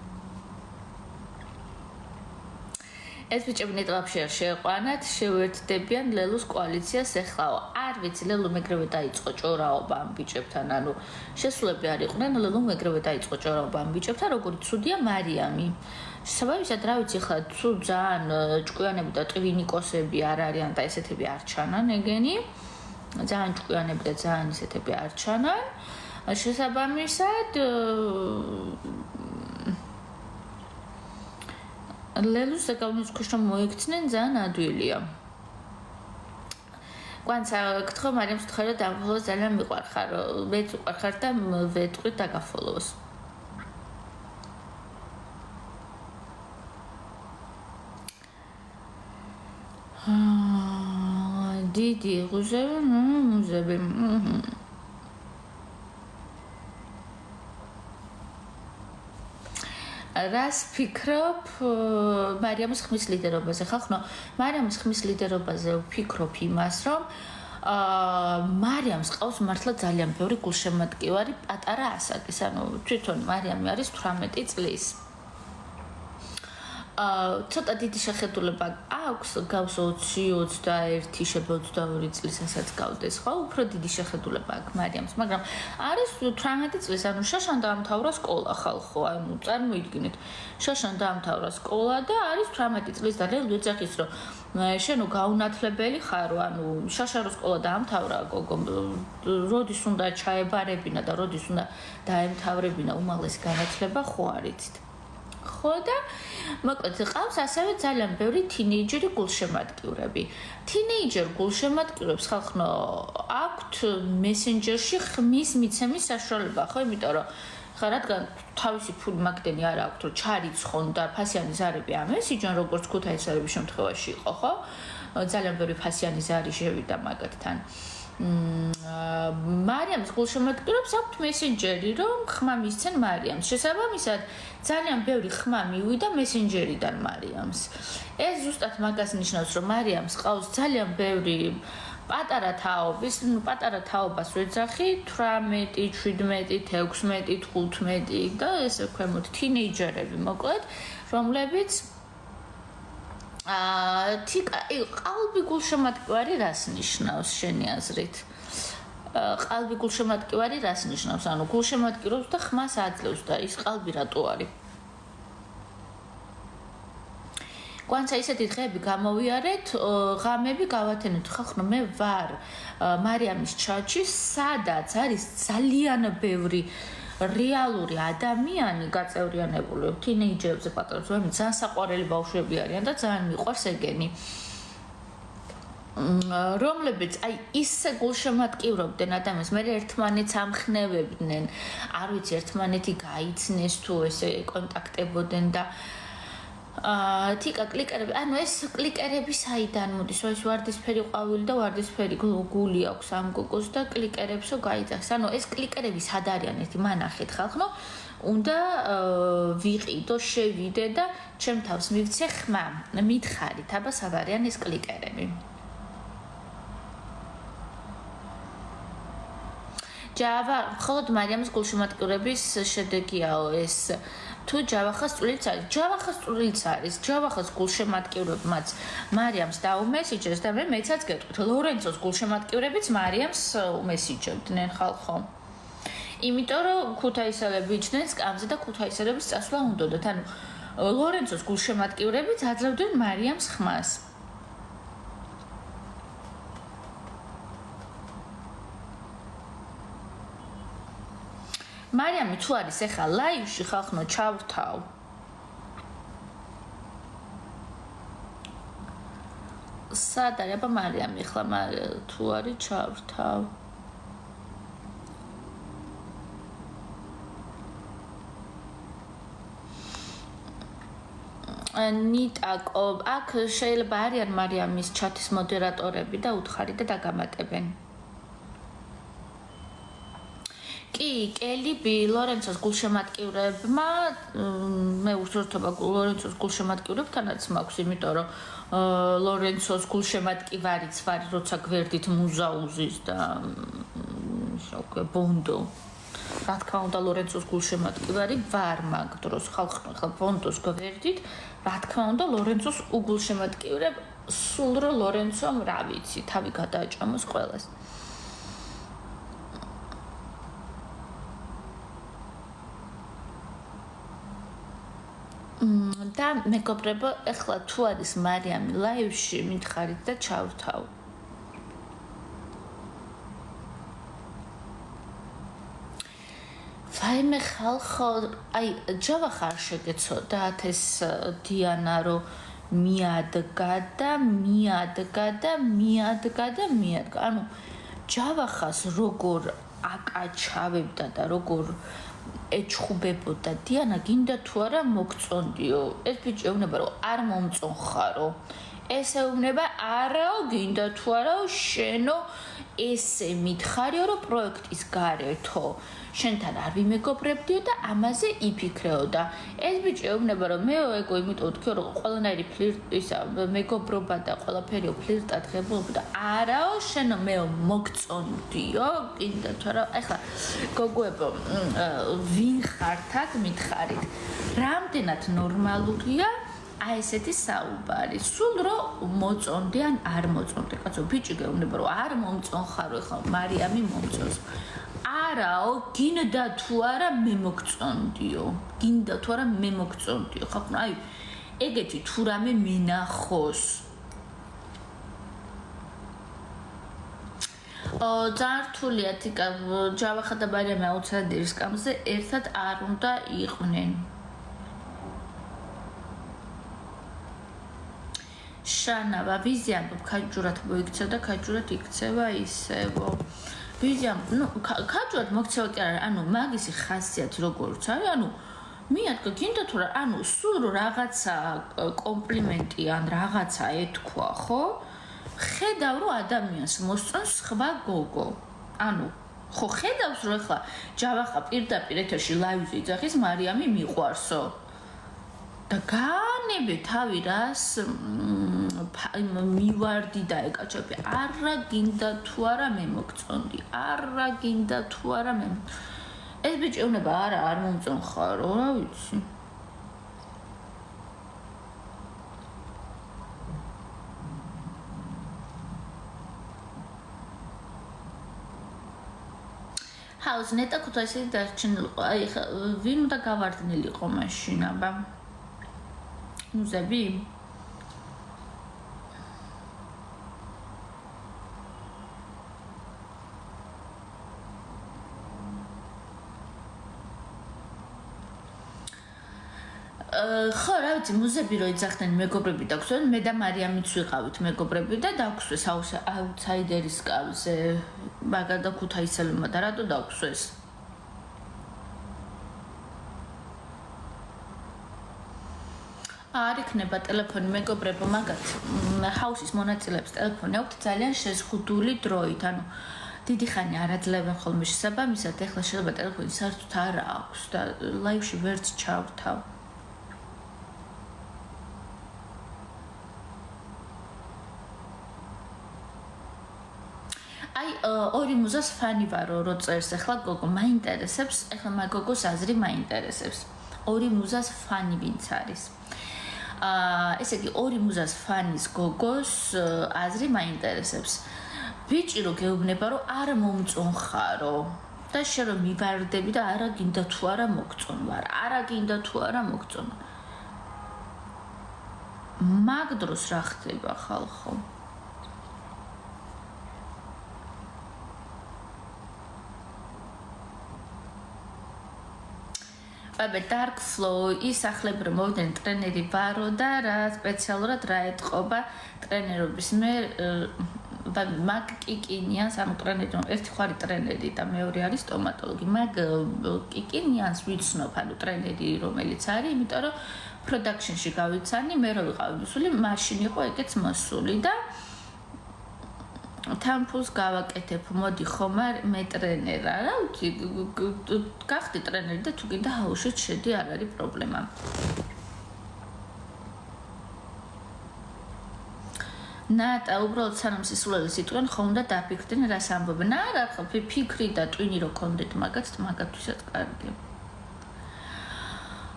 ეს ბიჭები ნეტლაფში არ შეეყვანათ, შევერთდებიან ლელუს კოალიციას ეხლაო. არ ვიცი, ლელუ მეგრევე დაიწყო ჭორაობა ამ ბიჭებთან, ანუ შესულები არ იყვნენ, ლელუ მეგრევე დაიწყო ჭორაობა ამ ბიჭებთან, როგორიც ცუდია მარიამი. შესაბამისად, რა ვიცი, ხა თუ ძალიან ჭკვიანები და ტვინიკოსები არ არიან და ესეთები არ ჩანან ეგენი. ძალიან ჭკვიანები და ძალიან ისეთები არ ჩანან. შესაბამისად ლელუს ზეგავნის ქვეშ რომ მოიქცნენ ძალიან ადვილია. კვანცა გთხოვ მარიამს ვთქვი რომ დაგაფოლოს ძალიან მიყვარხარ, მეც უყვარხარ და ვეტყვი დაგაფოლოს. დიდი ღუზები, მუზები. რას ფიქრობ მარიამის ხმის ლიდერობაზე? ხახნო, მარიამის ხმის ლიდერობაზე ვფიქრობ იმას, რომ მარიამს ყავს მართლა ძალიან ბევრი გულშემატკივარი პატარა ასაკის, ანუ თვითონ მარიამი არის 18 წლის. ცოტა დიდი შეხედულება აქვს, გავს 20-21, შეგა 22 წლისასაც გავდეს, ხო? უფრო დიდი შეხედულება აქვს მარიამს, მაგრამ არის 18 წლის, ანუ შაშან დაამთავრა სკოლა ხალხო, ანუ წარმოიდგინეთ. შაშან დაამთავრა სკოლა და არის 18 წლის და ლელუ ეძახის, რომ შენო გაუნათლებელი ხარო, ანუ შაშა რო სკოლა დაამთავრა, გოგო, როდის უნდა ჩაებარებინა და როდის უნდა დაემთავრებინა უმაღლესი განათლება, ხო არიცით. ხო და მოკლედ ყავს ასევე ძალიან ბევრი თინეიჯერი გულშემატკივრები. თინეიჯერ გულშემატკივრებს ხალხო აქვთ მესენჯერში ხმის მიცემის საშუალება, ხო, იმიტომ რომ ხა რადგან თავისი ფული მაგდენი არ აქვთ, რომ ჩარიცხონ და ფასიანი ზარები ამესიჯონ, როგორც ქუთაისელების შემთხვევაში იყო, ხო? ძალიან ბევრი ფასიანი ზარი შევიდა მაგათთან. მარიამს გულშემატკივრებს აქვთ მესენჯერი, რომ ხმა მისცენ მარიამს. შესაბამისად, ძალიან ბევრი ხმა მივიდა მესენჯერიდან მარიამს. ეს ზუსტად მაგას ნიშნავს, რომ მარიამს ყავს ძალიან ბევრი პატარა თაობის, პატარა თაობას ვეძახი 18, 17, 16, 15 და ესე ქვემოთ თინეიჯერები მოკლედ, რომლებიც ყალბი გულშემატკივარი რას ნიშნავს შენი აზრით? ყალბი გულშემატკივარი რას ნიშნავს? ანუ გულშემატკივრობს და ხმას აძლევს და ის ყალბი რატო არის? კვანცა ისეთი დღეები გამოვიარეთ, ღამები გავათენოთ. ხახნო, მე ვარ მარიამის ჩატში, სადაც არის ძალიან ბევრი რეალური ადამიანი გაწევრიანებული, თინეიჯერებზე პატარებს, რომელიც ძალიან საყვარელი ბავშვები არიან და ძალიან მიყვარს ეგენი. რომლებიც აი ისე გულშემატკივრობდნენ ადამიანს, მე ერთმანეთს ამხნევებდნენ, არ ვიცი, ერთმანეთი გაიცნეს თუ ესე კონტაქტებოდნენ და თიკა კლიკერები, ანუ ეს კლიკერები საიდან მოდის? ეს ვარდისფერი ყვავილი და ვარდისფერი გული აქვს ამ გოგოს და კლიკერებსო გაიძახს. ანუ ეს კლიკერები სად არიან? ერთი მანახეთ ხალხო, უნდა ვიყიდო, შევიდე და ჩემ თავს მივცე ხმა. მითხარით, აბა სად არიან ეს კლიკერები? ჯავა, მხოლოდ მარიამის გულშემატკივრების შედეგიაო ეს. თუ ჯავახას წვლილიც არის, ჯავახას წვლილიც არის, ჯავახას გულშემატკივრებმაც მარიამს დაუმესიჯეს და მე მეცაც გეტყვით, ლორენცოს გულშემატკივრებიც მარიამს უმესიჯებდნენ ხალხო. იმიტომ რომ ქუთაისელები იჩნენ სკამზე და ქუთაისელების წასვლა უნდათ, ანუ ლორენცოს გულშემატკივრები აძლევდნენ მარიამს ხმას. მარიამი თუ არის ეხლა ლაივში ხალხო ჩავრთავ. სად არის აბა მარიამი ეხლა თუ არის ჩავრთავ. ნიტაკო, აქ შეიძლება არიან მარიამის ჩატის მოდერატორები და უთხარი და დაგამატებენ. კი, კელიბი ლორენცოს გულშემატკივრებმა მე ურთიერთობა ლორენცოს გულშემატკივრებთანაც მაქვს, იმიტომ რომ ლორენცოს გულშემატკივარიც ვარ, როცა გვერდით მუზაუზის და შოქე ბონდო. რა თქმა უნდა ლორენცოს გულშემატკივარი ვარ მაგ დროს ხალხმა ხა ბონდოს გვერდით, რა თქმა უნდა ლორენცოს უგულშემატკივრებ სულ რო ლორენცომ რა ვიცი, თავი გადააჭამოს ყველას. და მეგობრებო, ეხლა თუ არის მარიამი ლაივში, მითხარით და ჩავრთავ. ვაიმე ხალხო, აი ჯავახა არ შეგეცოდათ ეს დიანა რომ მიადგა და ანუ ჯავახას როგორ აკაჩავებდა და როგორ ეჩხუბებოდა დიანა გინდა თუ არა მოგწონდიო ეს ბიჭი ეუბნება რომ არ მომწონხარო ეს ეუბნება არაო გინდა თუ არაო შენო ესე მითხარიო რომ პროექტის გარეთო შენთან არ ვიმეგობრებდიო და ამაზე იფიქრეო და ეს ბიჭი ეუბნება რომ მეო ეგო იმიტომ თქვიო რომ ყველანაირი ფლირტისა მეგობრობა და ყველაფერიო ფლირტად ღებულობა და არაო შენო მეო მოგწონდიო გინდა თუ არა ეხლა გოგოებო ვინ ხართ აქ მითხარით რამდენად ნორმალურია აი ესეთი საუბარი სულ რომ მოწონდი ან არ მოწონდი კაცო ბიჭი გეუბნება რომ არ მომწონხარო ეხლა მარიამი მომწონს არაო გინდა თუ არა მე მოგწონდიო გინდა თუ არა მე მოგწონდიო ხალხო აი ეგეთი თუ რამე მენახოს ძართულია თიკა ჯავახა და მარიამი აუცილებლად კამზე ერთად არ უნდა იყვნენ შანავა ვიზია ქაჯურად მოიქცევა და ქაჯურად იქცევა ისევო ვიზია ნუ ქაჯურად მოქცევა კი არა ანუ მაგისი ხასიათი როგორც არის ანუ მიადგა გინდა თუ რა ანუ სულ რაღაცა კომპლიმენტი ან რაღაცა ეთქვა ხო ხედავ რომ ადამიანს მოსწონს სხვა გოგო ანუ ხო ხედავს რომ ახლა ჯავახა პირდაპირ ეთერში ლაივზე იძახის მარიამი მიყვარსო და განებე თავი რას მივარდი და ეკაჩები არა გინდა თუ არა მე მოგწონდი არა გინდა თუ არა მე ეს ბიჭი ეუბნება არა არ მომწონხარო რა ვიცი ჰაუს ნეტა ქუთაისში დარჩენილიყო აი ვინ უნდა გავარდნილიყო მაშინ აბა მუზები ხო რა ვიცი მუზები რო იძახდნენ მეგობრები დაგვსვენ მე და მარიამიც ვიყავით მეგობრები და დაგვსვეს აუთსაიდერის კავზე მაგადა ქუთაისელებმა და რატო დაგვსვეს არ იქნება ტელეფონი მეგობრებო მაგათ ჰაუსის მონაწილეებს ტელეფონი აქვთ ძალიან შეზღუდული დროით ანუ დიდი ხანი არ აძლევენ ხოლმე შესაბამისად ეხლა შეიძლება ტელეფონი საერთოდ არ აქვს და ლაივში ვერც ჩავრთავ აი ორი მუზას ფანი ვარო რო წერს ეხლა გოგო მაინტერესებს ეხლა მაგ გოგოს აზრი მაინტერესებს ორი მუზას ფანი ვინც არის ესე იგი ორი მუზას ფანის გოგოს აზრი მაინტერესებს ბიჭი რო გეუბნება რომ არ მომწონხარო და შენ რომ მივარდები და არა გინდა თუ არა მოგწონვარ არა გინდა თუ არა მოგწონ მაგ დროს რა ხდება ხალხო? Dark Flow ის ახლებრივ მოვიდნენ ტრენერი ვარო და რა სპეციალურად რა ეთყობა ტრენერობის მე მაგ კიკინიანს ამ ტრენერი ერთი ხარი ტრენერი და მეორე არის სტომატოლოგი მაგ კიკინიანს ვიცნობ ანუ ტრენერი რომელიც არის იმიტომ რომ პროდაქშენში გავიცანი მე რო ვიყავი მოსული მაშინ იყო ეგეც მოსული და თან ფულს გავაკეთებ მოდი ხომ მე ტრენერა რა ვიცი გახდი ტრენერი და თუ კიდე ჰაუშით შედი არ არის პრობლემა ნატა უბრალოდ სანამ სისულელეს იტყვენ ხომ და დაფიქრდნენ რას ამბობენ არა ხო ფიქრი და ტვინი რო კონდეთ მაგათვისაც კარგია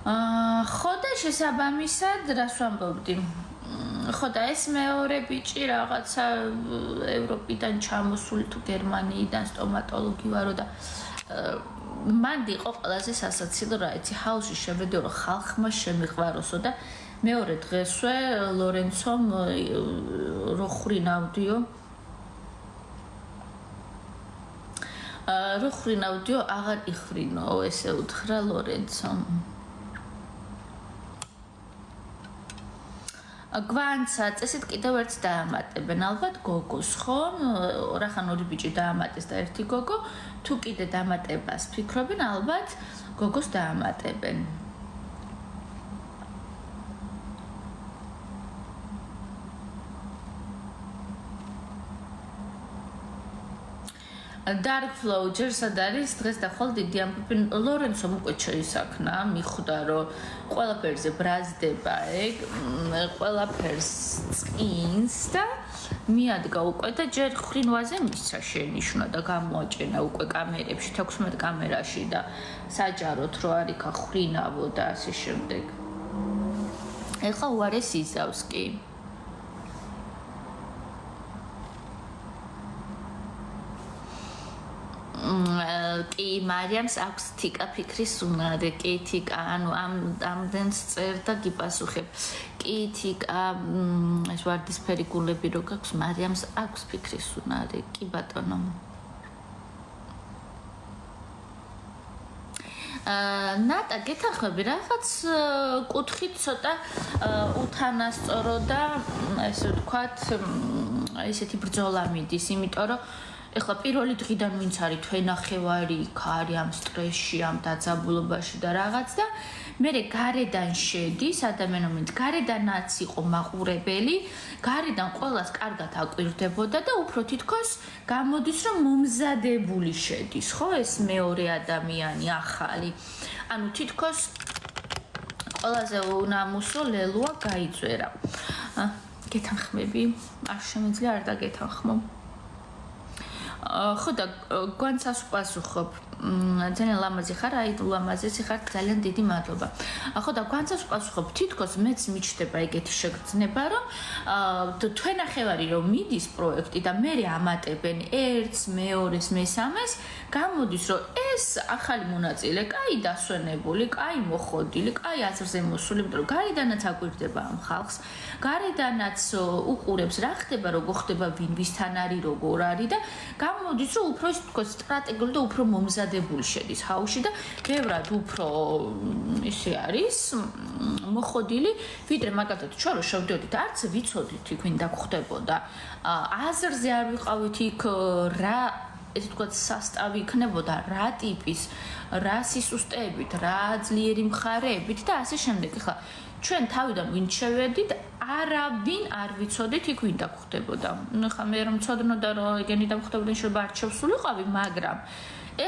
ხო და შესაბამისად რას ვამბობდი ხო და ეს მეორე ბიჭი რაღაცა ევროპიდან ჩამოსული თუ გერმანიიდან სტომატოლოგი ვარო და მან იყო ყველაზე სასაცილო რა იცი ჰაუსში შევედე რომ ხალხმა შემიყვაროსო და მეორე დღესვე ლორენცომ რო ხრინავდიო აღარ იხრინო ესე უთხრა ლორენცომ გვანცა წესით კიდევ ერთს დაამატებენ ალბათ გოგოს ხო რახან ორი ბიჭი დაამატეს და ერთი გოგო თუ კიდე დამატებას ფიქრობენ ალბათ გოგოს დაამატებენ Dark Flow ჯერსად არის დღეს და ხოლმე დიდი ამბები ლორენცომ უკვე შეისახნა მიხვდა რომ ყველაფერზე ბრაზდება ეგ ყველაფერს წინს და მიადგა უკვე და ჯერ ხრინვაზე მისცა შენიშნა და გამოაჭენა უკვე კამერებში 16 კამერაში და საჯაროდ რო არიქა ხრინავო და ასე შემდეგ ეხლა უარეს იზავს კი კი მარიამს აქვს თიკა ფიქრის უნარი კი თიკა ანუ ამდენს წერ და გიპასუხებ კი თიკა ეს ვარდისფერი გულები რო გაქვს მარიამს აქვს ფიქრის უნარი კი ბატონო ნატა გეთანხმები რაღაც კუთხით ცოტა უთანასწორო და ესე ვთქვათ ესეთი ბრძოლა მიდის იმიტომ რომ ეხლა პირველი დღიდან ვინც არის თვენახევარი იქ არის ამ სტრესში, ამ დაძაბულობაში და რაღაც და მერე გარედან შედის ადამიანრომელიც გარედანაც იყო მაყურებელი, გარედან ყველას კარგად აკვირდებოდა და უფრო თითქოს გამოდის რომ მომზადებული შედის, ხო ეს მეორე ადამიანი ახალი. ანუ თითქოს ყველაზე უნამუსო ლელოა გაიწვერა. გეთანხმები? არ შემიძლია არ დაგეთანხმო. ხო და გვანცას პასუხობ ძალიან ლამაზი ხარ აი ლამაზი ხარ ძალიან დიდი მადლობა ხო და გვანცას პასუხობ თითქოს მეც მიჩნდება ეგეთი შეგრძნება რომ თვენახევარი რომ მიდის პროექტი და მე ამატებენ ერთს მეორეს მესამეს გამოდის რომ ეს ახალი მონაწილე კაი დასვენებული კაი მოხოდილი კაი აზრზე მოსული იმიტომ რომ გარედანაც აკვირდება ამ ხალხს გარედანაც უყურებს რა ხდება როგორ ხდება ვინ ვისთან არის როგორ არის და გამოდის რომ უფრო თქო სტრატეგიული და უფრო მომზადებული შედის ჰაუში და ბევრად უფრო ისე არის მოხოდილი ვიდრე მაგალითად ჩვენ რო შევდიოდით არც ვიცოდით იქ ვინ დაგხვდებოდა აზრზე არ ვიყავით იქ რა ესე ვთქვათ სასტავი იქნებოდა რა ტიპის რა სისუსტეებით რა ძლიერი მხარეებით და ასე შემდეგ ხა ჩვენ თავიდან ვინ შევედით არავინ არ ვიცოდით იქ ვინ დაგხვდებოდა ნუ ხა მე რომ ცოდნოდა რომ ეგენი დაგხვდებოდა შეიძლება არჩევსულიყავი მაგრამ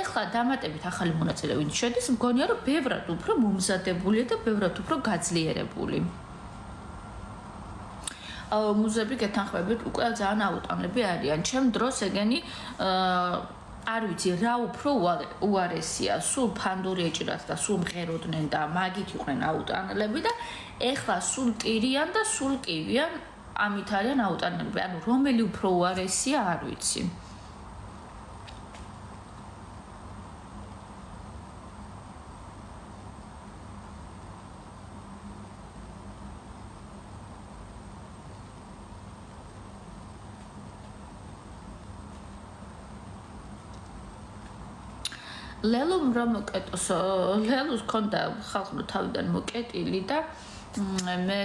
ეხლა დამატებით ახალი მონაწილე ვინ შედის მგონია რომ ბევრად უფრო მომზადებულია და ბევრად უფრო გაძლიერებული მუზები გეთანხმებით უკვე ძალიან აუტანლები არიან ჩემ დროს ეგენი არ ვიცი რა უფრო უარესია სულ ფანდური ეჭირათ და სულ მღეროდნენ და მაგით იყვნენ აუტანლები და ეხლა სულ ტირიან და სულ კივიან ამით არიან აუტანლები ანუ რომელი უფრო უარესია არ ვიცი ლელუმ რომ მოკეტოს ლელუს ქონდა ხალხო თავიდან მოკეტილი და მე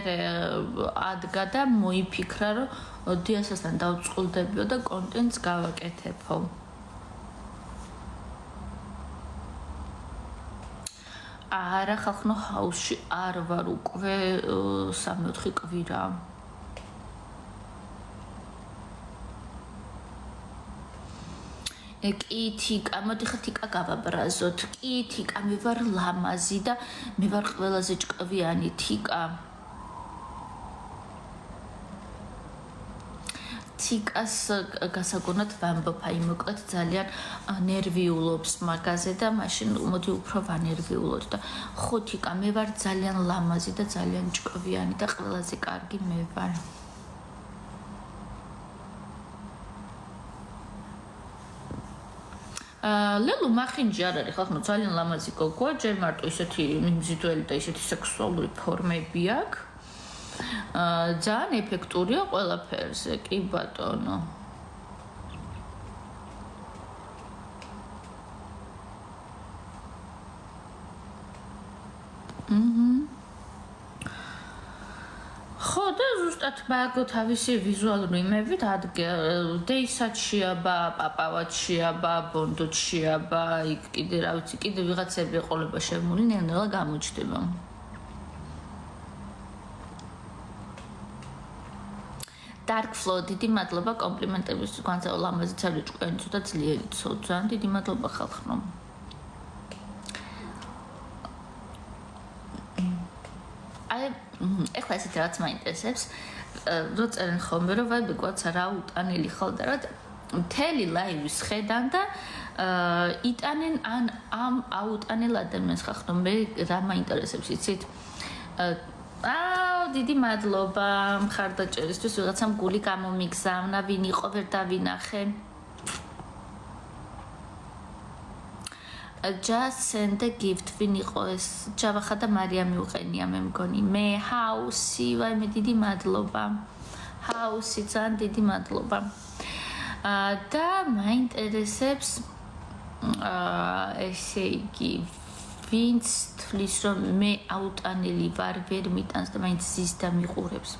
ადგა და მოიფიქრა რომ დიასასთან დავწყულდებიო და კონტენტს გავაკეთებო. არა ხალხო ჰაუსში არ ვარ უკვე 3-4 კვირა. კი თიკა, მოდი ხა თიკა გავაბრაზოთ. კი თიკა, მე ვარ ლამაზი და მე ვარ ყველაზე ჭკვიანი თიკა. თიკას გასაგონად ვამბობ, აი მოკლედ ძალიან ნერვიულობს მაგაზე და მაშინ მოდი უფრო ვანერვიულოთ და ხო თიკა, მე ვარ ძალიან ლამაზი და ძალიან ჭკვიანი და ყველაზე კარგი მე ვარ. ლელუ მახინჯი არ არის ხალხო ძალიან ლამაზი გოგოა, ჯერ მარტო ისეთი მიმზიდველი და ისეთი სექსუალური ფორმები აქვს. ძალიან ეფექტურია ყველაფერზე, კი ბატონო. ხო და ზუსტად მაგ თავისი ვიზუალური იმებით დეისაჩიაბა, პაპავაჩიაბა, ბონდოჩიაბა, იქ კიდე რა ვიცი, კიდე ვიღაცები ეყოლება შემული, ნელ-ნელა გამოჩნდება. Dark Flow, დიდი მადლობა კომპლიმენტებისთვის, განსაკუთრებით ლამაზი ცალი ჭკვიანი ცოტა ძლიერი ცო, ძალიან დიდი მადლობა ხალხო. ეხლა ესეთ რაღაც მაინტერესებს, რო წერენ ხოლმე, რომ ვაი გვაცა რა უტანელი ხალდა, რა მთელი ლაივის ხედან და იტანენ ან ამ აუტანელ ადამიანს ხახნო მე რა მაინტერესებს იცით? დიდი მადლობა მხარდაჭერისთვის, ვიღაცამ გული გამომიგზავნა, ვინ იყო ვერ დავინახე. Just send a gift ვინ იყო ეს? ჯავახა და მარიამი უყენია მე მგონი. მე ჰაუსი, ვაი მე დიდი მადლობა. ჰაუსი ძალიან დიდი მადლობა. და მაინტერესებს ესე იგი ვინც თვლის რომ მე აუტანელი ვარ, ვერ მიტანს და მაინც ზის და მიყურებს.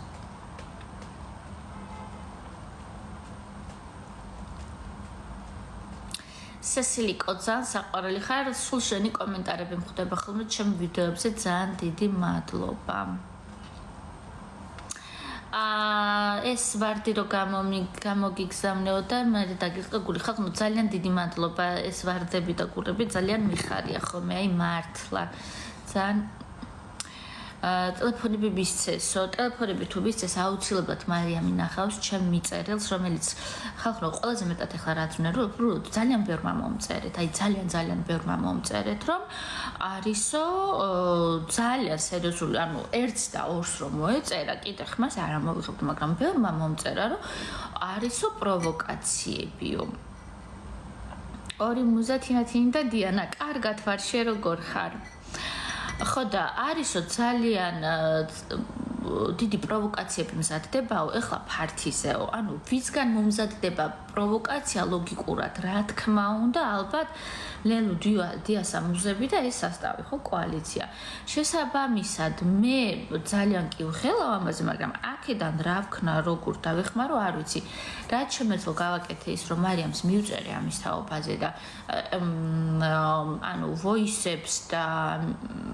სესილიკო ძალიან საყვარელი ხარ, სულ შენი კომენტარები მხვდება ხოლმე ჩემ ვიდეოებზე, ძალიან დიდი მადლობა. ეს ვარდი რო გამოგიგზავნეო და მე დაგიწყე გული ხალხო, ძალიან დიდი მადლობა, ეს ვარდები და გულები ძალიან მიხარია ხოლმე, აი მართლა. ძალიან ტელეფონები მისცესო, ტელეფონები თუ მისცეს აუცილებლად მარიამი ნახავს ჩემ მიწერილს, რომელიც ხალხო ყველაზე მეტად ახლა რაც ვნერვებ, ძალიან ბევრმა მომწერეთ, აი ძალიან ბევრმა მომწერეთ, რომ არისო ძალიან სერიოზული, ანუ 1 და 2 რომ მოეწერა, კიდე ხმას არ ამოვიხებთ, მაგრამ ბევრმა მომწერა, რომ არისო პროვოკაციებიო. ორი მუზა თინათინი და დიანა, კარგად ვარ, შენ როგორ ხარ? ხო და არისო ძალიან დიდი პროვოკაციები მზადდებაო, ეხლა ფართისეო, ანუ ვისგან მომზადდება პროვოკაცია ლოგიკურად, რა თქმა უნდა, ალბათ ლელუ დიასა მუზები და ეს სასტავი, ხო, კოალიცია. შესაბამისად, მე ძალიან კი ვხელავ ამაზე, მაგრამ აქედან რა ვქნა, როგორ დავეხმარო, არ ვიცი. რაც შემეძლო გავაკეთე ის, რომ მარიამს მივწერე ამის თაობაზე და ანუ voice-ებს და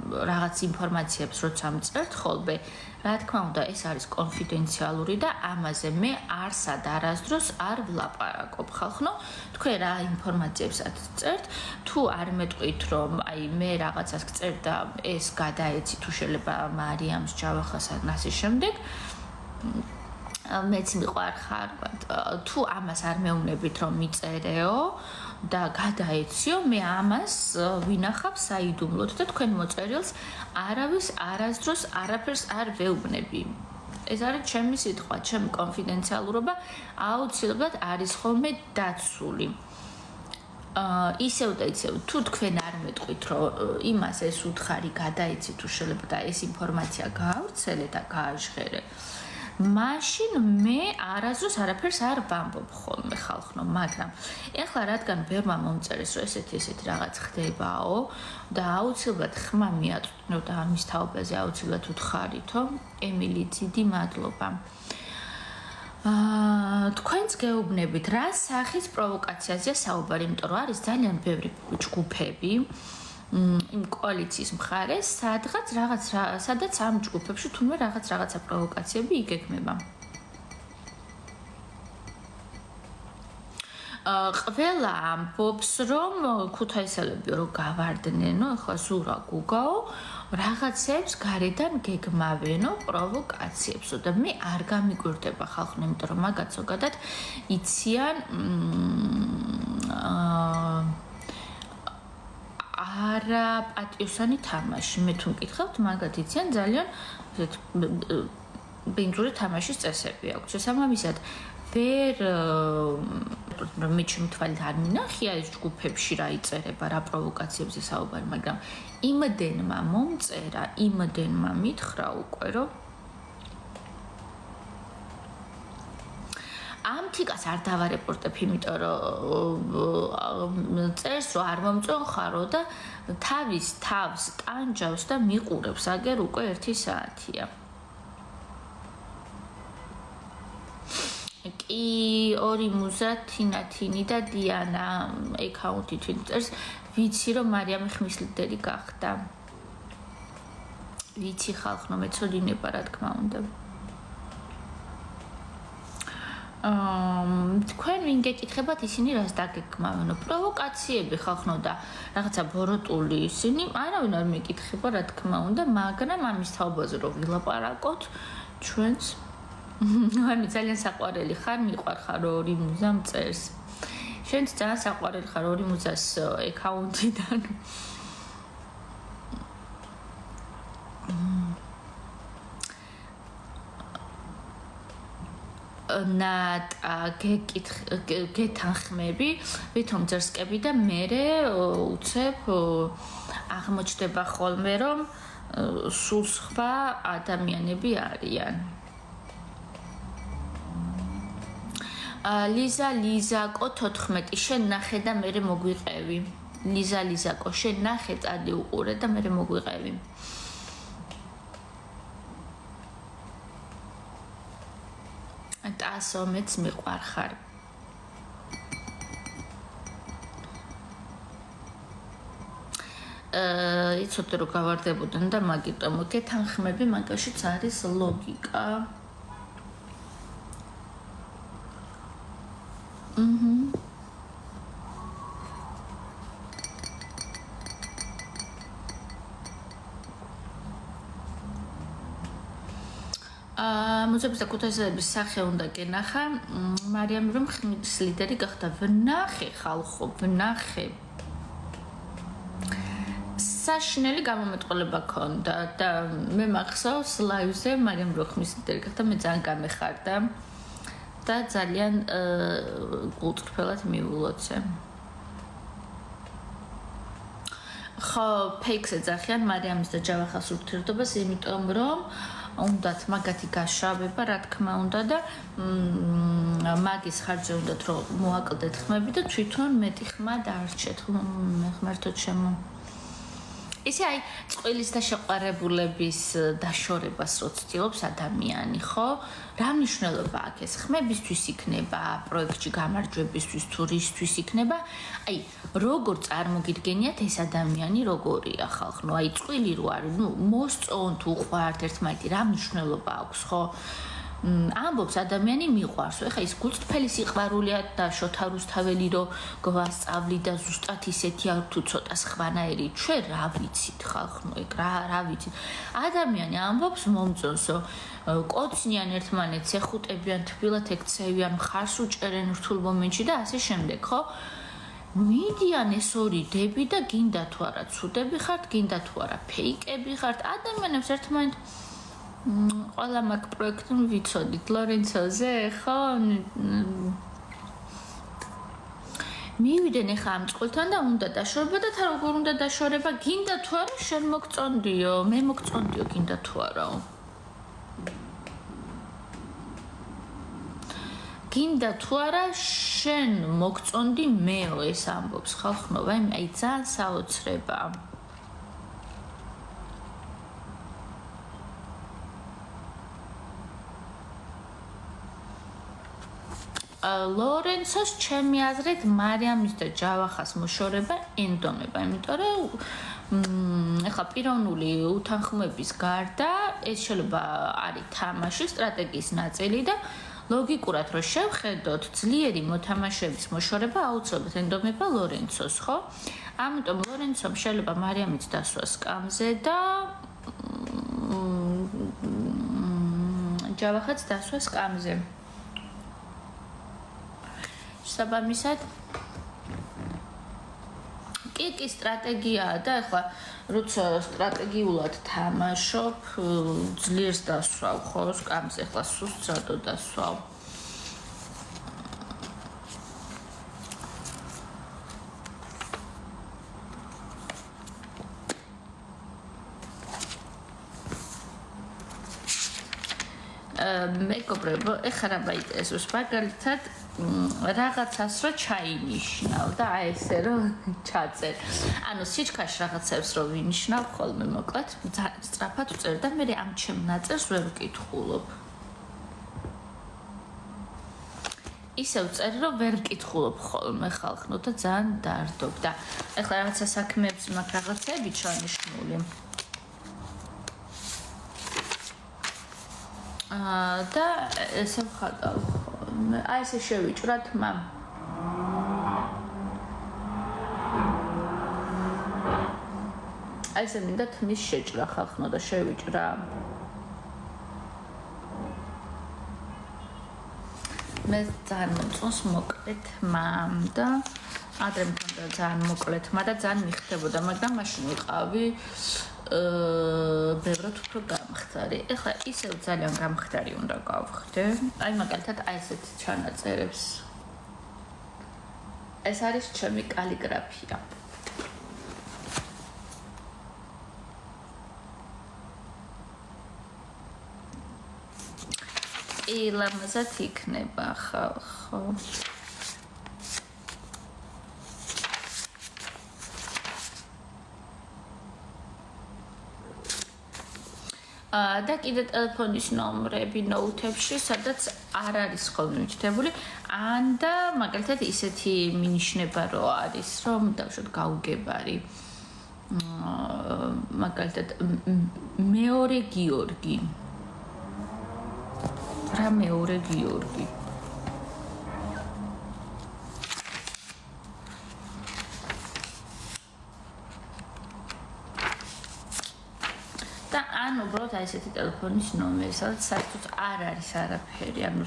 რაღაც ინფორმაციებს როცა მწერთ ხოლმე, რა თქმა უნდა, ეს არის კონფიდენციალური და ამაზე მე არსად არასდროს არ ვლაპარაკობ ხალხო. თქვენ რა ინფორმაციებსაც წერთ, თუ არ მეტყვით რომ აი მე რაღაცას გწერ და ეს გადაეცი თუ შეიძლება მარიამს ჯავახას ან ასე შემდეგ, მეც მიყვარხარ, თუ ამას არ მეუნებით რომ მიწერეო და გადაეციო, მე ამას ვინახავ საიდუმლოდ და თქვენ მოწერილს არავის არასდროს არაფერს არ ვეუბნები. ეს არის ჩემი სიტყვა, ჩემი კონფიდენციალურობა აუცილებლად არის ხოლმე დაცული. ისევ და ისევ, თუ თქვენ არ მეტყვით რომ იმას ეს უთხარი გადაეცი თუ შეიძლება და ეს ინფორმაცია გაავრცელე და გააჟღერე მაშინ მე არასდროს არაფერს არ ვამბობ ხოლმე ხალხო, მაგრამ ეხლა რადგან ბევრმა მომწერეს, რომ ესეთი რაღაც ხდებაო და აუცილებლად ხმა მიაწვდნო და ამის თაობაზე აუცილებლად უთხარითო, ემილი, დიდი მადლობა. თქვენც გეუბნებით, რა სახის პროვოკაციაზეა საუბარი, იმიტომ რომ არის ძალიან ბევრი ჯგუფები იმ კოალიციის მხარეს, სადაც ამ ჯგუფებში თუნდაც რაღაცა პროვოკაციები იგეგმება. ყველა ამბობს, რომ ქუთაისელები რო გავარდნენო, ახლა ზურა გუგაო, რაღაცებს გარედან გეგმავენო პროვოკაციებსო და მე არ გამიკვირდება ხალხო, იმიტომ რომ მაგაც ზოგადად იციან არა პატიოსანი თამაში. მე თუ მკითხავთ, მაგათ იციან ძალიან ბინძური თამაშის წესები აქვს. შესაბამისად, ვერ მე ჩემთვალით არ მინახია ეს ჯგუფებში რა იწერება, რა პროვოკაციებზე საუბარი, მაგრამ იმდენმა მომწერა, იმდენმა მითხრა უკვე, რომ ამ თიკას არ დავარეპორტებ, იმიტომ რომ წერს, რომ არ მომწონხარო და თავის თავს ტანჯავს და მიყურებს, აგერ უკვე 1 საათია. კი, ორი მუზა, თინათინი და დიანა აკაუნტით წერს, ვიცი რომ მარიამი ხმის ლიდერი გახდა. ვიცი ხალხო, მეწოდინება რა თქმა უნდა. თქვენ ვინ გეკითხებათ ისინი რას დაგეგმავენო? პროვოკაციები ხალხო და რაღაცა ბოროტული ისინი, არავინ არ მეკითხება რა თქმა უნდა, მაგრამ ამის თაობაზე რომ ვილაპარაკოთ ჩვენს ანუ ძალიან საყვარელი ხარ, მიყვარხარ ორი მუზა მწერს. შენც ძალიან საყვარელი ხარ ორი მუზას აკაუნტიდან. ნატა გეთანხმები, ვითომ ძერსკები და მე უცებ აღმოჩნდება ხოლმე, რომ სულ სხვა ადამიანები არიან. ლიზაკო 14 შენ ნახე და მე მოგვიყევი. ლიზაკო შენ ნახე, წადი უყურე და მე მოგვიყევი. ტასო მეც მიყვარხარ. იცოდე რომ გავარდებოდნენ და მაგიტომ გეთანხმები, მაგაშიც არის ლოგიკა. მუზების და ქუთაისელების სახე უნდა გენახა. მარიამი რომ ხმის ლიდერი გახდა. ვნახე ხალხო, ვნახე. საშინელი გამომეტყველება ქონდა და მე მახსოვს ლაივზე მარიამ რომ ხმის ლიდერი გახდა, მე ძალიან გამეხარდა და ძალიან გულწრფელად მივულოცე. ხო, ფეიქს ეძახიან მარიამის და ჯავახას ურთიერთობას, იმიტომ რომ უნდათ მაგათი გაშავება, რა თქმა უნდა და მაგის ხარჯზე უნდათ რომ მოაკლდეთ ხმები და თვითონ მეტი ხმა დაარჩეთ. ღმერთო ჩემო. ისე აი წყვილის და შეყვარებულების დაშორებას რო ცდილობს ადამიანი, ხო? რა მნიშვნელობა აქვს ეს? ხმებისთვის იქნება, პროექტში გამარჯვებისთვის, თუ რისთვის იქნება? აი, როგორ წარმოგიდგენიათ ეს ადამიანი როგორია ხალხო? აი, წყვილი რო არის, მოსწონთ, უყვართ ერთმანეთი, რა მნიშვნელობა აქვს, ხო? ამბობს ადამიანი მიყვარს. ეხა ის გულწრფელი სიყვარულია და შოთა რუსთაველი რო გვასწავლი და ზუსტად ისეთი არ თუ ცოტა სხვანაირი, ჩვენ რა ვიცით ხალხო, ეგ რა ვიცით. ადამიანი ამბობს მომწონსო, კოცნიან ერთმანეთს, ეხუტებიან, თბილად ეკცევიან, მხარს უჭერენ რთულ მომენტში და ასე შემდეგ, ხო? მიდიან ეს ორი დები და გინდა თუ არა ცუდები ხართ, გინდა თუ არა ფეიკები ხართ, ადამიანებს ერთმანეთს ყველა მაგ პროექტს ვიცოდით ლორენცოზე, ხო? მივიდნენ ახლა ამ წყვილთან და უნდა დაშორება და თან როგორ უნდა დაშორება, გინდა თუ არა შენ მოგწონდიო, მე მოგწონდიო, გინდა თუ არაო. გინდა თუ არა შენ მოგწონდი მეო ეს ამბობს ხალხნობა, აი ძალიან საოცრებაა. ლორენცოს ჩემი აზრით მარიამის და ჯავახას მოშორება ენდომება, იმიტომ რომ ეხლა პიროვნული უთანხმოების გარდა ეს შეიძლება არის თამაშის სტრატეგიის ნაწილი და ლოგიკურად რო შევხედოთ, ძლიერი მოთამაშეების მოშორება აუცილებლად ენდომება ლორენცოს, ხო? ამიტომ ლორენცომ შეიძლება მარიამიც დასვას სკამზე და ჯავახაც დასვას სკამზე. საბამისად კი სტრატეგიაა და ახლა როცა სტრატეგიულად თამაშობ ძლიერს დასვავ ხო სკამზე ახლა სუსტად დასვავ მეგობრებო ეხლა რა ბაიტესოს მაგალითად რაღაცას რო ჩაინიშნავ და აი ესე რომ ჩაწერ. ანუ სიჩქარში რაღაცებს რო ვინიშნავ ხოლმე მოკლედ სწრაფად ვწერ და მე ამ ჩემ ნაწერს ვერ ვკითხულობ. ისევ წერ რომ ვერ ვკითხულობ ხოლმე ხალხნო და ძალიან დარდობ და ეხლა რაღაცა საქმეებს მაგ რაღაცები ჩანიშნული. და ესე ვხატავ აი ესე შევიჭრათ მამ აი ესე მინდა თმის შეჭრა ხალხნო და შევიჭრა მე ძალიან მომწონს მოკლედ მამ და ადრე მქონდა ძალიან მოკლედ მა და ძალიან მიხდებოდა მაგრამ მაშინ ვიყავი ბევრად უფრო გამხდარი. ეხლა ისევ ძალიან გამხდარი უნდა გავხდე. აი მაგალითად აი ესეთ ჩანაწერებს. ეს არის ჩემი კალიგრაფია. ლამაზად იქნება ხო? და კიდე ტელეფონის ნომრები ნოუთებში, სადაც არ არის ხოლმე მიჩნეული, ან და მაგალითად ისეთი მინიშნება რო არის, რომ დავუშვათ გაუგებარი. მაგალითად მეორე გიორგი. რა მეორე გიორგი? ანუ უბრალოდ აი ესეთი ტელეფონის ნომერი, სადაც საერთოდ არ არის არაფერი, ანუ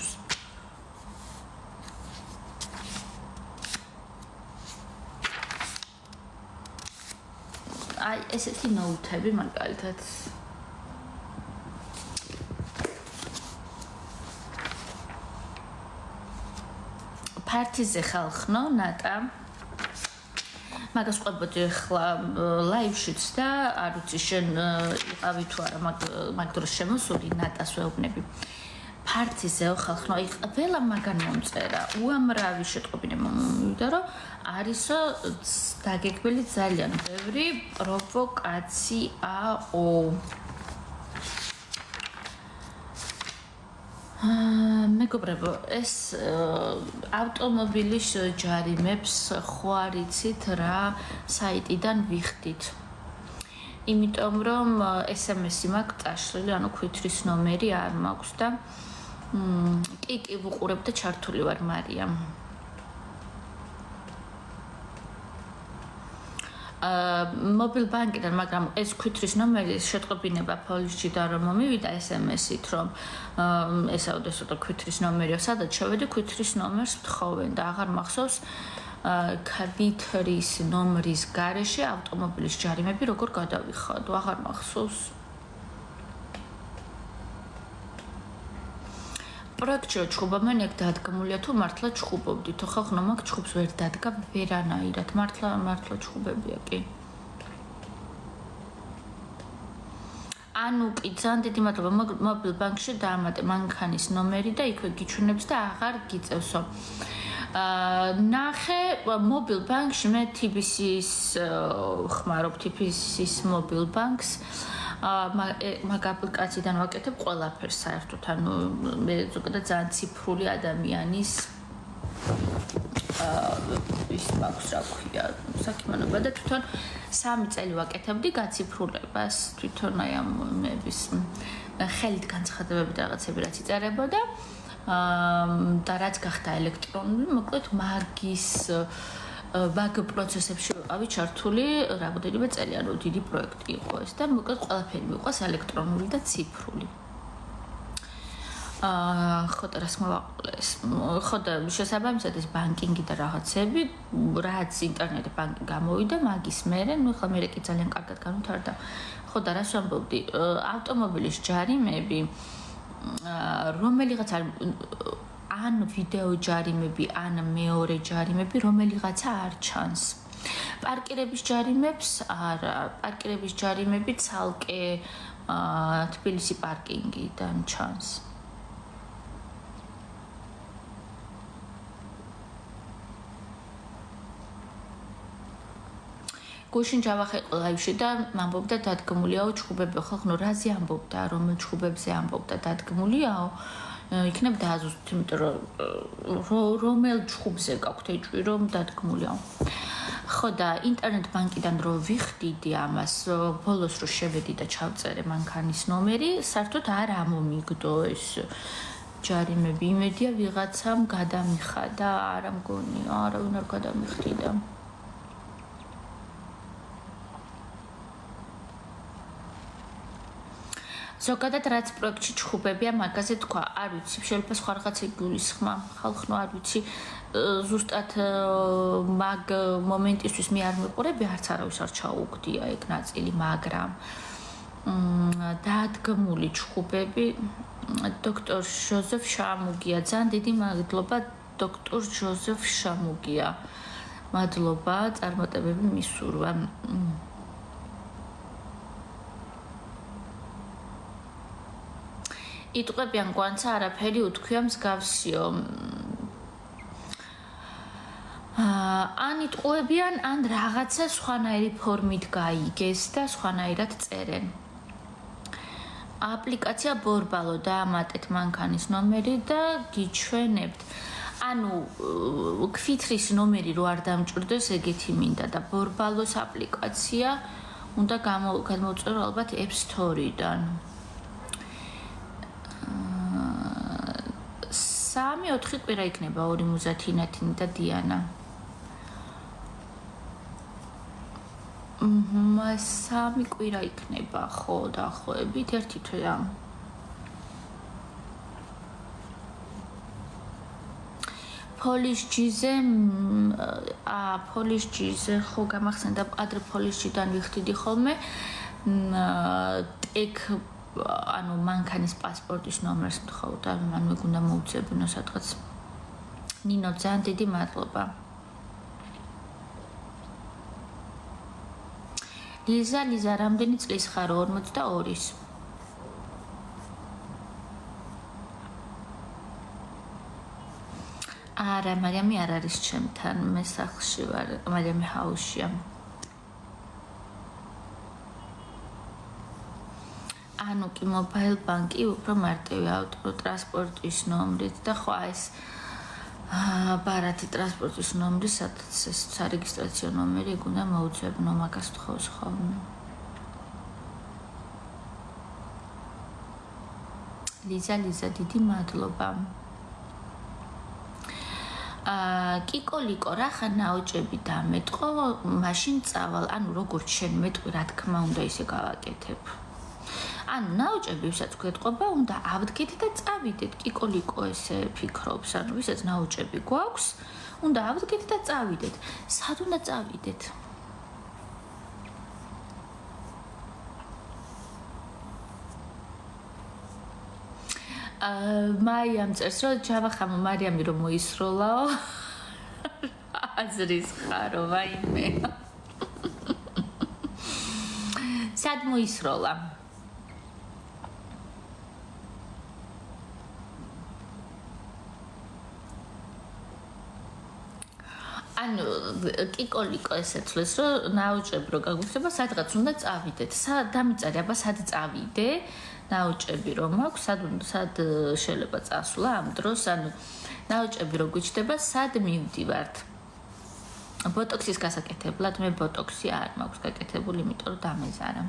აი ესეთი ნოუთები მაგალითად ფარტიზე ხალხნო ნატა მაგას ყვებოდი ახლა ლაივშიც და არ ვიცი შენ იყავი თუ არა მაგ დროს შემოსული ნატას ვეუბნები ფარტიზეო ხალხნო აი ყველა მაგან მომწერა უამრავი შეტყობინა მომივიდა რომ არისო დაგეგმილი ძალიან ბევრი პროვოკაციაო მეგობრებო ეს ავტომობილის ჯარიმებს ხო არიცით რა საიტიდან ვიხდით იმიტომ რომ SMS-ი მაქვს წაშლილი ანუ ქვითრის ნომერი არ მაქვს და კი ვუყურებ და ჩართული ვარ მარიამ მობილ ბანკიდან, მაგრამ ეს ქვითრის ნომერი შეტყობინება პოლისში რომ მომივიდა SMS-ით, რომ ესაუდეს ცოტა ქვითრის ნომერიო, სადაც შევედი ქვითრის ნომერს ვთხოვენ და აღარ მახსოვს ქვითრის ნომრის გარეშე ავტომობილის ჯარიმები როგორ გადავიხადო, აღარ მახსოვს. პროექტში ჩხუბა მე ნეკ დადგმულია თუ მართლა ჩხუბობდი თუ ხალხო მაგ ჩხუბს ვერ დადგა ვერანაირად მართლა ჩხუბებია კი ანუ კი ძალიან დიდი მადლობა მობილ ბანკში დაამატე მანქანის ნომერი და იქვე გიჩვენებს და აღარ გიწევსო. ნახე მობილ ბანკში მე TBC-ს ხმარობ TBC-ს მობილ ბანკს მაგ აპლიკაციიდან ვაკეთებ ყველაფერს საერთოდ ანუ მე ზოგადად ძალიან ციფრული ადამიანის ის მაქვს რა ქვია საქმიანობა და თვითონ 3 წელი ვაკეთებდი გაციფრულებას თვითონ აი ამ მეების ხელით განცხადებები და რაღაცები რაც იწერებოდა და რაც გახდა ელექტრონული მოკლედ მაგის ბაგ პროცესებში ვიყავი ჩართული რამდენიმე წელი ანუ დიდი პროექტი იყო ეს და მოკლედ ყველაფერი მიყვას ელექტრონული და ციფრული ხო და რას მოვაყოლეს ხო და შესაბამისად ეს ბანკინგი და რაღაცები რაც ინტერნეტ ბანკი გამოვიდა მაგის მერე ნუ ხა მერე კი ძალიან კარგად განვითარდა ხო და რას ვამბობდი ავტომობილის ჯარიმები რომელიღაც ან ვიდეო ჯარიმები ან მეორე ჯარიმები რომელიღაცა არ ჩანს პარკირების ჯარიმებს არა პარკირების ჯარიმები ცალკე თბილისი პარკინგიდან ჩანს გუშინ ჯავახე ლაივში და ამბობდა დადგმულიაო ჩხუბები ხო რაზე ამბობდა რომელ ჩხუბებზე ამბობდა დადგმულიაო იქნებ დააზუსტ იმიტომ რომ რომელ ჩხუბზე გაქვთ ეჭვი რომ დადგმულიაო ხო და ინტერნეტ ბანკიდან რო ვიხდიდი ამას ბოლოს რო შევედი და ჩავწერე მანქანის ნომერი საერთოდ არ ამომიგდო ეს ჯარიმები იმედია ვიღაცამ გადამიხადა არა მგონი არავინ არ გადამიხდიდა ზოგადად რაც პროექტში ჩხუბებია მაგაზე თქვა არ ვიცი შეიძლება სხვა რაღაცა გულისხმა ხალხო არ ვიცი ზუსტად მაგ მომენტისთვის მე არ მიყურები არც არავის არ ჩაუგდია ეგ ნაწილი მაგრამ დადგმული ჩხუბები დოქტორ ჟოზეფ შამუგია ძალიან დიდი მადლობა დოქტორ ჟოზეფ შამუგია მადლობა წარმატებები მისურვა იტყვებიან კვანცა არაფერი უთქვია მსგავსიო ან იტყვებიან ან რაღაცა სხვანაირი ფორმით გაიგეს და სხვანაირად წერენ აპლიკაცია ბორბალო დაამატეთ მანქანის ნომერი და გიჩვენებთ ანუ ქვითრის ნომერი რო არ დამჭირდეს ეგეთი მინდა და ბორბალოს აპლიკაცია უნდა გამოუწერო ალბათ App Store-დან 3-4 კვირა იქნება 2 მუზა თინათინი და დიანა. მას 3 კვირა იქნება ხო დაახლოებით ერთი თვეა. პოლიშჯიზე პოლიშჯიზე ხო გამახსენდა ადრე პოლიშჯიდან ვიხდიდი ხოლმე ტეკ ანუ მანქანის პასპორტის ნომერს მთხოვდა, მან მეგონა მოუწებინო სადღაც. ნინო, ძალიან დიდი მადლობა. ლიზა, რამდენი წლის ხარ? 42-ის. არა, მარიამი არ არის ჩემთან, მე სახლში ვარ, მარიამი ჰაუსშია. ანუ კი მობაილ ბანკი უფრო მარტივი ავტოტრანსპორტის ნომრით და ხო ეს ბარათი ტრანსპორტის ნომრი სადაც ეს სარეგისტრაციო ნომერი უნდა მოუწებნო მაგას თხოვს ხოლმე. ლიზა, დიდი მადლობა. კიკოლიკო, რა ხან ნაოჭები დამეტყო, მაშინ წავალ, ანუ როგორც შენ მეტყვი, რა თქმა უნდა ისე გავაკეთებ. ანუ ნაოჭები ვისაც გვეთყობა, უნდა ავდგეთ და წავიდეთ. კიკოლიკო ესე ფიქრობს, ანუ ვისაც ნაოჭები გვაქვს, უნდა ავდგეთ და წავიდეთ. სად უნდა წავიდეთ? მაიამ წერს, რომ ჯავახამო მარიამი რომ მოისროლაო. აზრის ხარო, ვაიმე. სად მოისროლა? ანუ კიკოლიკო ესეცლეს რომ ნაუჭები რო გაგვიხდება სადღაც უნდა წავიდეთ. დამიწარი აბა სად წავიდე? ნაუჭები რომ აქვს, სად შეიძლება წასვლა ამ დროს, ანუ ნაუჭები რო გვიჩდება, სად მივდივართ? ბოტოქსის გასაკეთებლად მე ბოტოქსი არ მაქვს გაკეთებული, იმიტომ რომ დამეზარა.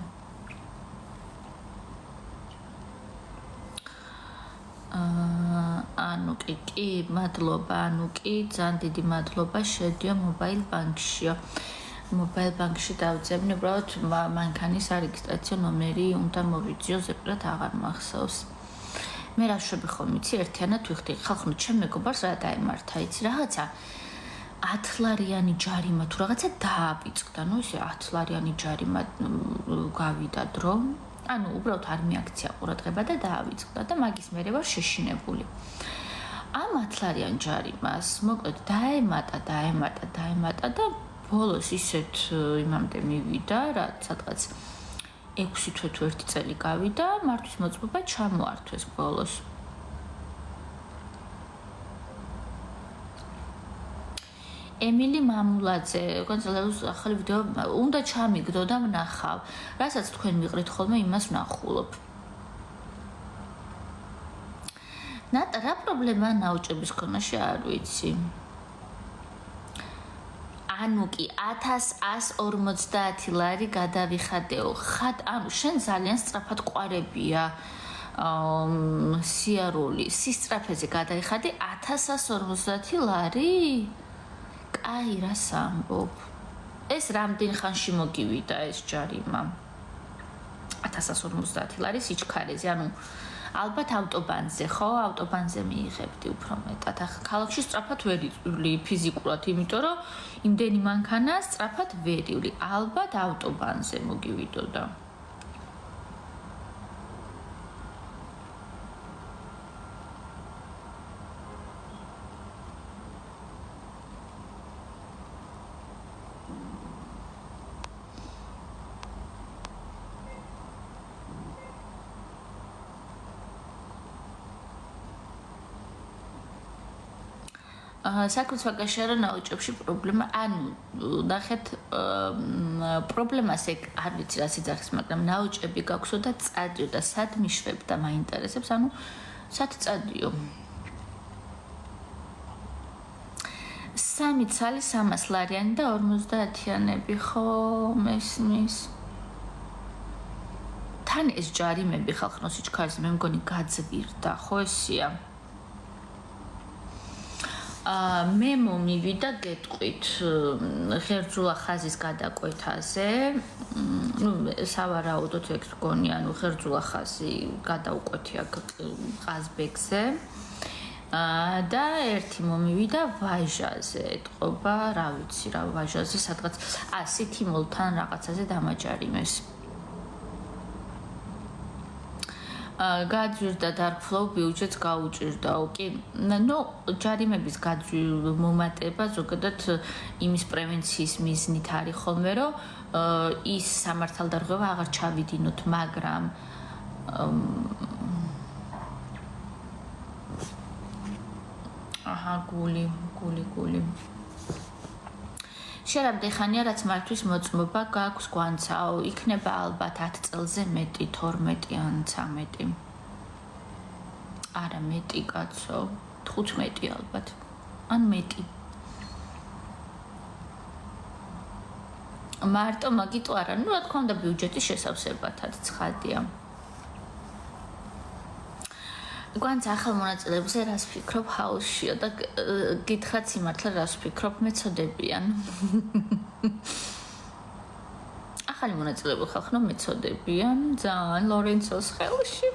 ანუ კი, მადლობა, ანუ კი, ძალიან დიდი მადლობა, შედიო მობაილ ბანკშიო. მობაილ ბანკში დავძებნი, უბრალოდ მანქანის არეგისტრაციო ნომერი უნდა მოვიძიო, ზეპირად აღარ მახსოვს. მე რა შვები ხომ იცი, ერთიანად ვიხდი, ხალხო, ჩემ მეგობარს რა დაემართა, იცი, რაღაცა 10 ლარიანი ჯარიმა თუ რაღაცა დააბიწყდა, ნუ ისე 10 ლარიანი ჯარიმა გავიდა დრო. ანუ უბრალოდ არ მიაქცია ყურადღება და დაავიწყდა და მაგის მერე ვარ შეშინებული. ამ 10 ლარიან ჯარიმას მოკლედ დაემატა და ბოლოს ისეთ იმამდე მივიდა, რაც სადღაც 6 თვე თუ 1 წელი გავიდა, მართვის მოწმობა ჩამოართვეს ბოლოს. ემილი მამულაძე, კონსოლეუს ახალი ვიდეო უნდა ჩამიგდო და ვნახავ. რასაც თქვენ მიყრით ხოლმე, იმას ვნახულობ. ნატა, რა პრობლემა ნაუჭების ქონაში არ ვიცი. ანუ კი 1150 ლარი გადავიხადეო. ანუ შენ ძალიან სწრაფად ყვარებია. სიარული, სისწრაფეზე გადაიხადე 1150 ლარი? აი რა სამბობ. ეს რამდენ ხანში მოგივიდა ეს ჯარიმა? 1150 ლარი სიჩქარეზე, ანუ ალბათ ავტობანზე, ხო? ავტობანზე მიიღებდი უფრო მეტად. ახლა ქალაქში სწრაფად ვერ იწვილი ფიზიკურად, იმიტომ რომ იმდენი მანქანა სწრაფად ვერ ივალი. ალბათ ავტობანზე მოგივიდოდა. საქმის ვაგაშარო ნაუჭებში პრობლემა, ანუ ნახეთ პრობლემას ეგ არ ვიცი რა სიძახის, მაგრამ ნაუჭები გაქვსო და წადიო და სად მიშვებ და მაინტერესებს, ანუ სად წადიო? 3 ცალი 300 ლარიანი და 50-იანები, ხო, მესმის. თან ეს ჯარიმები ხალხო სიჩქარეზე მე მგონი გაძვირდა, ხო ესია? მე მომივიდა გეტყვით ხერძულა ხაზის გადაკვეთაზე, ну, სავარაუდოდ ეგ გონი, ანუ ხერძულა ხაზი გადაუკვეთია ყაზბეგზე. და ერთი მომივიდა ვაჟაზე, ეთყობა, რა ვიცი რა ვაჟაზე, სადღაც სითიმოლთან რაღაცაზე დამაჯარიმეს. გაძვირდა დარგფლოუ ბიუჯეტს გაუჭირდაო კი ნუ ჯარიმების მომატება ზოგადად იმის პრევენციის მიზნით არის ხოლმე რომ ის სამართალდარღვევა აღარ ჩავიდინოთ მაგრამ გული შერამდე ხანია რაც მართვის მოწმობა გაქვს გვანცაო იქნება ალბათ 10 წელზე მეტი 12 ან 13 არა მეტი კაცო 15 ალბათ ან მეტი მარტო მაგიტო არა ნუ რა თქმა უნდა ბიუჯეტის შესავსებათაც ცხადია გვანც ახალ მონაწილეებზე რას ფიქრობ ჰაუსშიო და გითხრათ სიმართლე რას ფიქრობ მეწოდებიან ახალი მონაწილეები ხალხო მეწოდებიან ძალიან ლორენცოს ხელში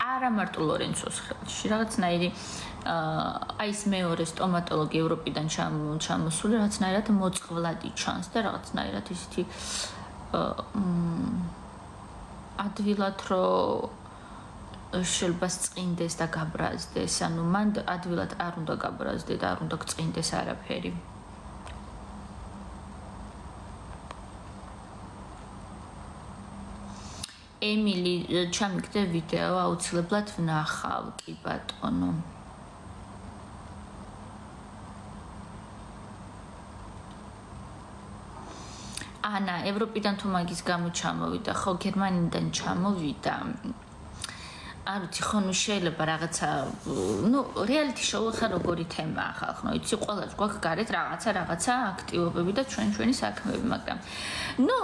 არა მარტო ლორენცოს ხელში რაღაცნაირი აი ეს მეორე სტომატოლოგი ევროპიდან ჩამოსული რაღაცნაირად მოწყვლადი ჩანს და რაღაცნაირად ისეთი ადვილად რო შელბას წინდეს და გაბრაზდეს, ანუ მან ადვილად არ უნდა გაბრაზდე და არ უნდა გწინდეს არაფერი. ემილი, ჩამიგდე ვიდეო, აუცილებლად ვნახავ, კი ბატონო. ანა ევროპიდან თუ მაგის გამო ჩამოვიდა, ხო, გერმანიიდან ჩამოვიდა. არ ვიცი, ხო, ნუ შეიძლება რაღაცა, ნუ რეალიტი შოუ ხა როგორი თემაა ხალხო, იცი, ყველას გვაქვს გარეთ რაღაცა აქტივობები და ჩვენი საქმეები, მაგრამ ნუ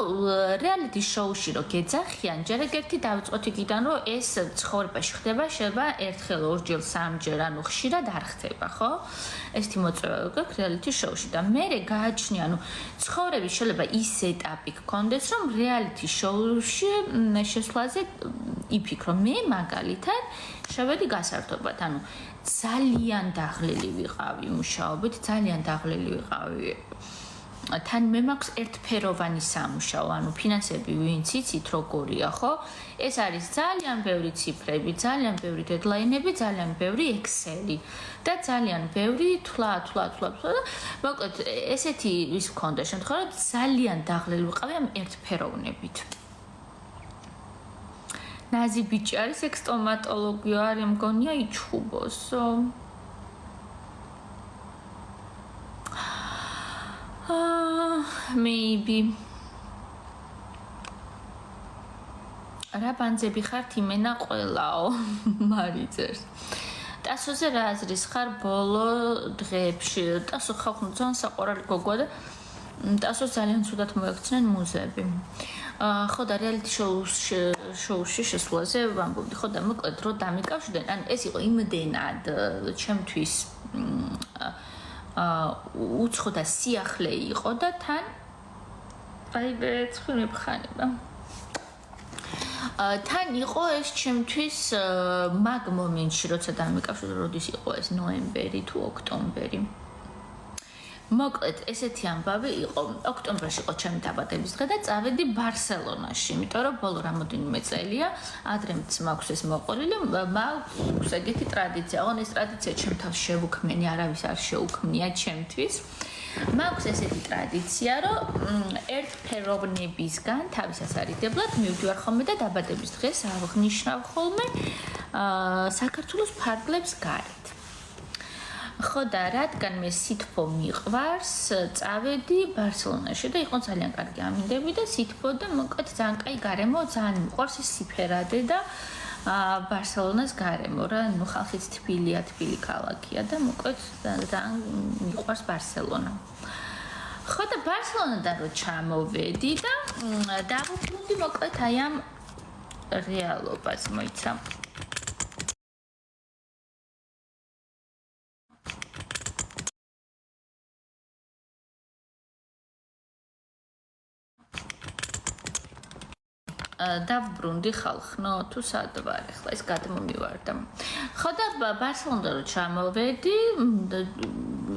რეალიტი შოუში რო გეძახიან, ჯერაგერთი დავიწყოთ იქიდან, რომ ეს ცხოვრებაში ხდება, შეიძლება ერთხელ, ორჯერ, სამჯერ, ანუ ხშირად არ ხდება, ხო? ესეთი მოწვევა გვაქვს რეალიტი შოუში და მერე გააჩნია, ანუ ცხოვრების შეიძლება ის ეტაპი გქონდეს, რომ რეალიტი შოუში შესვლაზე იფიქრო, მე მაგალითად შევედი გასართობად, ანუ ძალიან დაღლილი ვიყავი მუშაობით, ძალიან დაღლილი ვიყავი. თან მე მაქვს ერთფეროვანი სამუშაო, ანუ ფინანსები ვინც იცით როგორია, ხო? ეს არის ძალიან ბევრი ციფრები, ძალიან ბევრი დედლაინები, ძალიან ბევრი ექსელი და ძალიან ბევრი თვლა. მოკლედ, ესეთი ის მქონდა შემთხვევა, რომ ძალიან დაღლილი ვიყავი ამ ერთფეროვნებით. ნაზი ბიჭი არის ექსტომატოლოგია, არის მგონია იჩხუბოსო. Maybe. რა ბანძები ხართ იმენა ყველაო, მარიძერს. ტასოზე რა აზრის ხარ ბოლო დღეებში? ტასო ხალხო ძალიან საყვარელი გოგოა და ტასოს ძალიან ცუდად მოექცნენ მუზეები. ხო და რეალიტი შოუში შესვლაზე ვამბობდი, ხო და მოკლედ რო დამიკავშირდნენ, ანუ ეს იყო იმდენად ჩემთვის უცხო და სიახლე იყო და თან აი ბეცხი მებხანება. თან იყო ეს ჩემთვის მაგ მომენტში, როცა დამიკავშირდა, როდის იყო ეს ნოემბერი თუ ოქტომბერი. მოკლედ, ესეთი ამბავი იყო. ოქტომბერში იყო ჩემი დაბადების დღე და წავედი ბარსელონაში, იმიტომ რომ ბოლო რამოდენიმე წელია ადრემც მაქვს ეს მოყოლილი, მაქვს ეგეთი ტრადიცია. ოღონდ ეს ტრადიცია ჩემ თავს შევუქმნი, არავის არ შეუქმნია ჩემთვის. მაქვს ესეთი ტრადიცია, რომ ერთფეროვნებისგან თავისასარიდებლად მივდივარ ხოლმე და დაბადების დღეს აღნიშნავ ხოლმე საქართველოს ფარგლებს გარეთ. ხო და რადგან მე სითბო მიყვარს, წავედი ბარსელონაში და იყო ძალიან კარგი ამინდები და სითბო და მოკლედ ძალიან კაი გარემო, ძალიან მიყვარს ის სიფერადე და ბარსელონას გარემო რა, ნუ ხალხიც თბილი ქალაქია და მოკლედ ძალიან მიყვარს ბარსელონა. ხო და ბარსელონიდან რო ჩამოვედი და დავუბრუნდი მოკლედ აი ამ რეალობას, მოიცა. დავბრუნდი ხალხნო თუ სად ვარ ახლა ეს გადმომივარდა. ხო და ბარსელონიდან რო ჩამოვედი,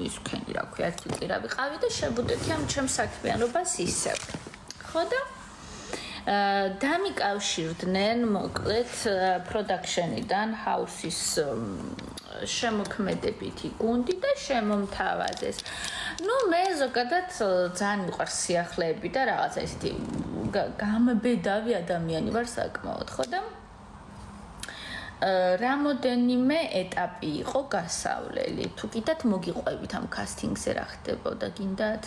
ის ქენი რა ქვია, წირა ვიყავი და შევუდექი ამ ჩემს საქმიანობას ისევ. ხო და დამიკავშირდნენ მოკლედ პროდაქშენიდან ჰაუსის შემოქმედებითი გუნდი და შემომთავაზეს. ნუ მე ზოგადად ძალიან მიყვარს სიახლეები და რაღაცა ისეთი გამბედავი ადამიანი ვარ საკმაოდ, ხო და რამოდენიმე ეტაპი იყო გასავლელი. თუ კიდათ მოგიყვებით ამ კასტინგზე რა ხდებოდა, გინდათ?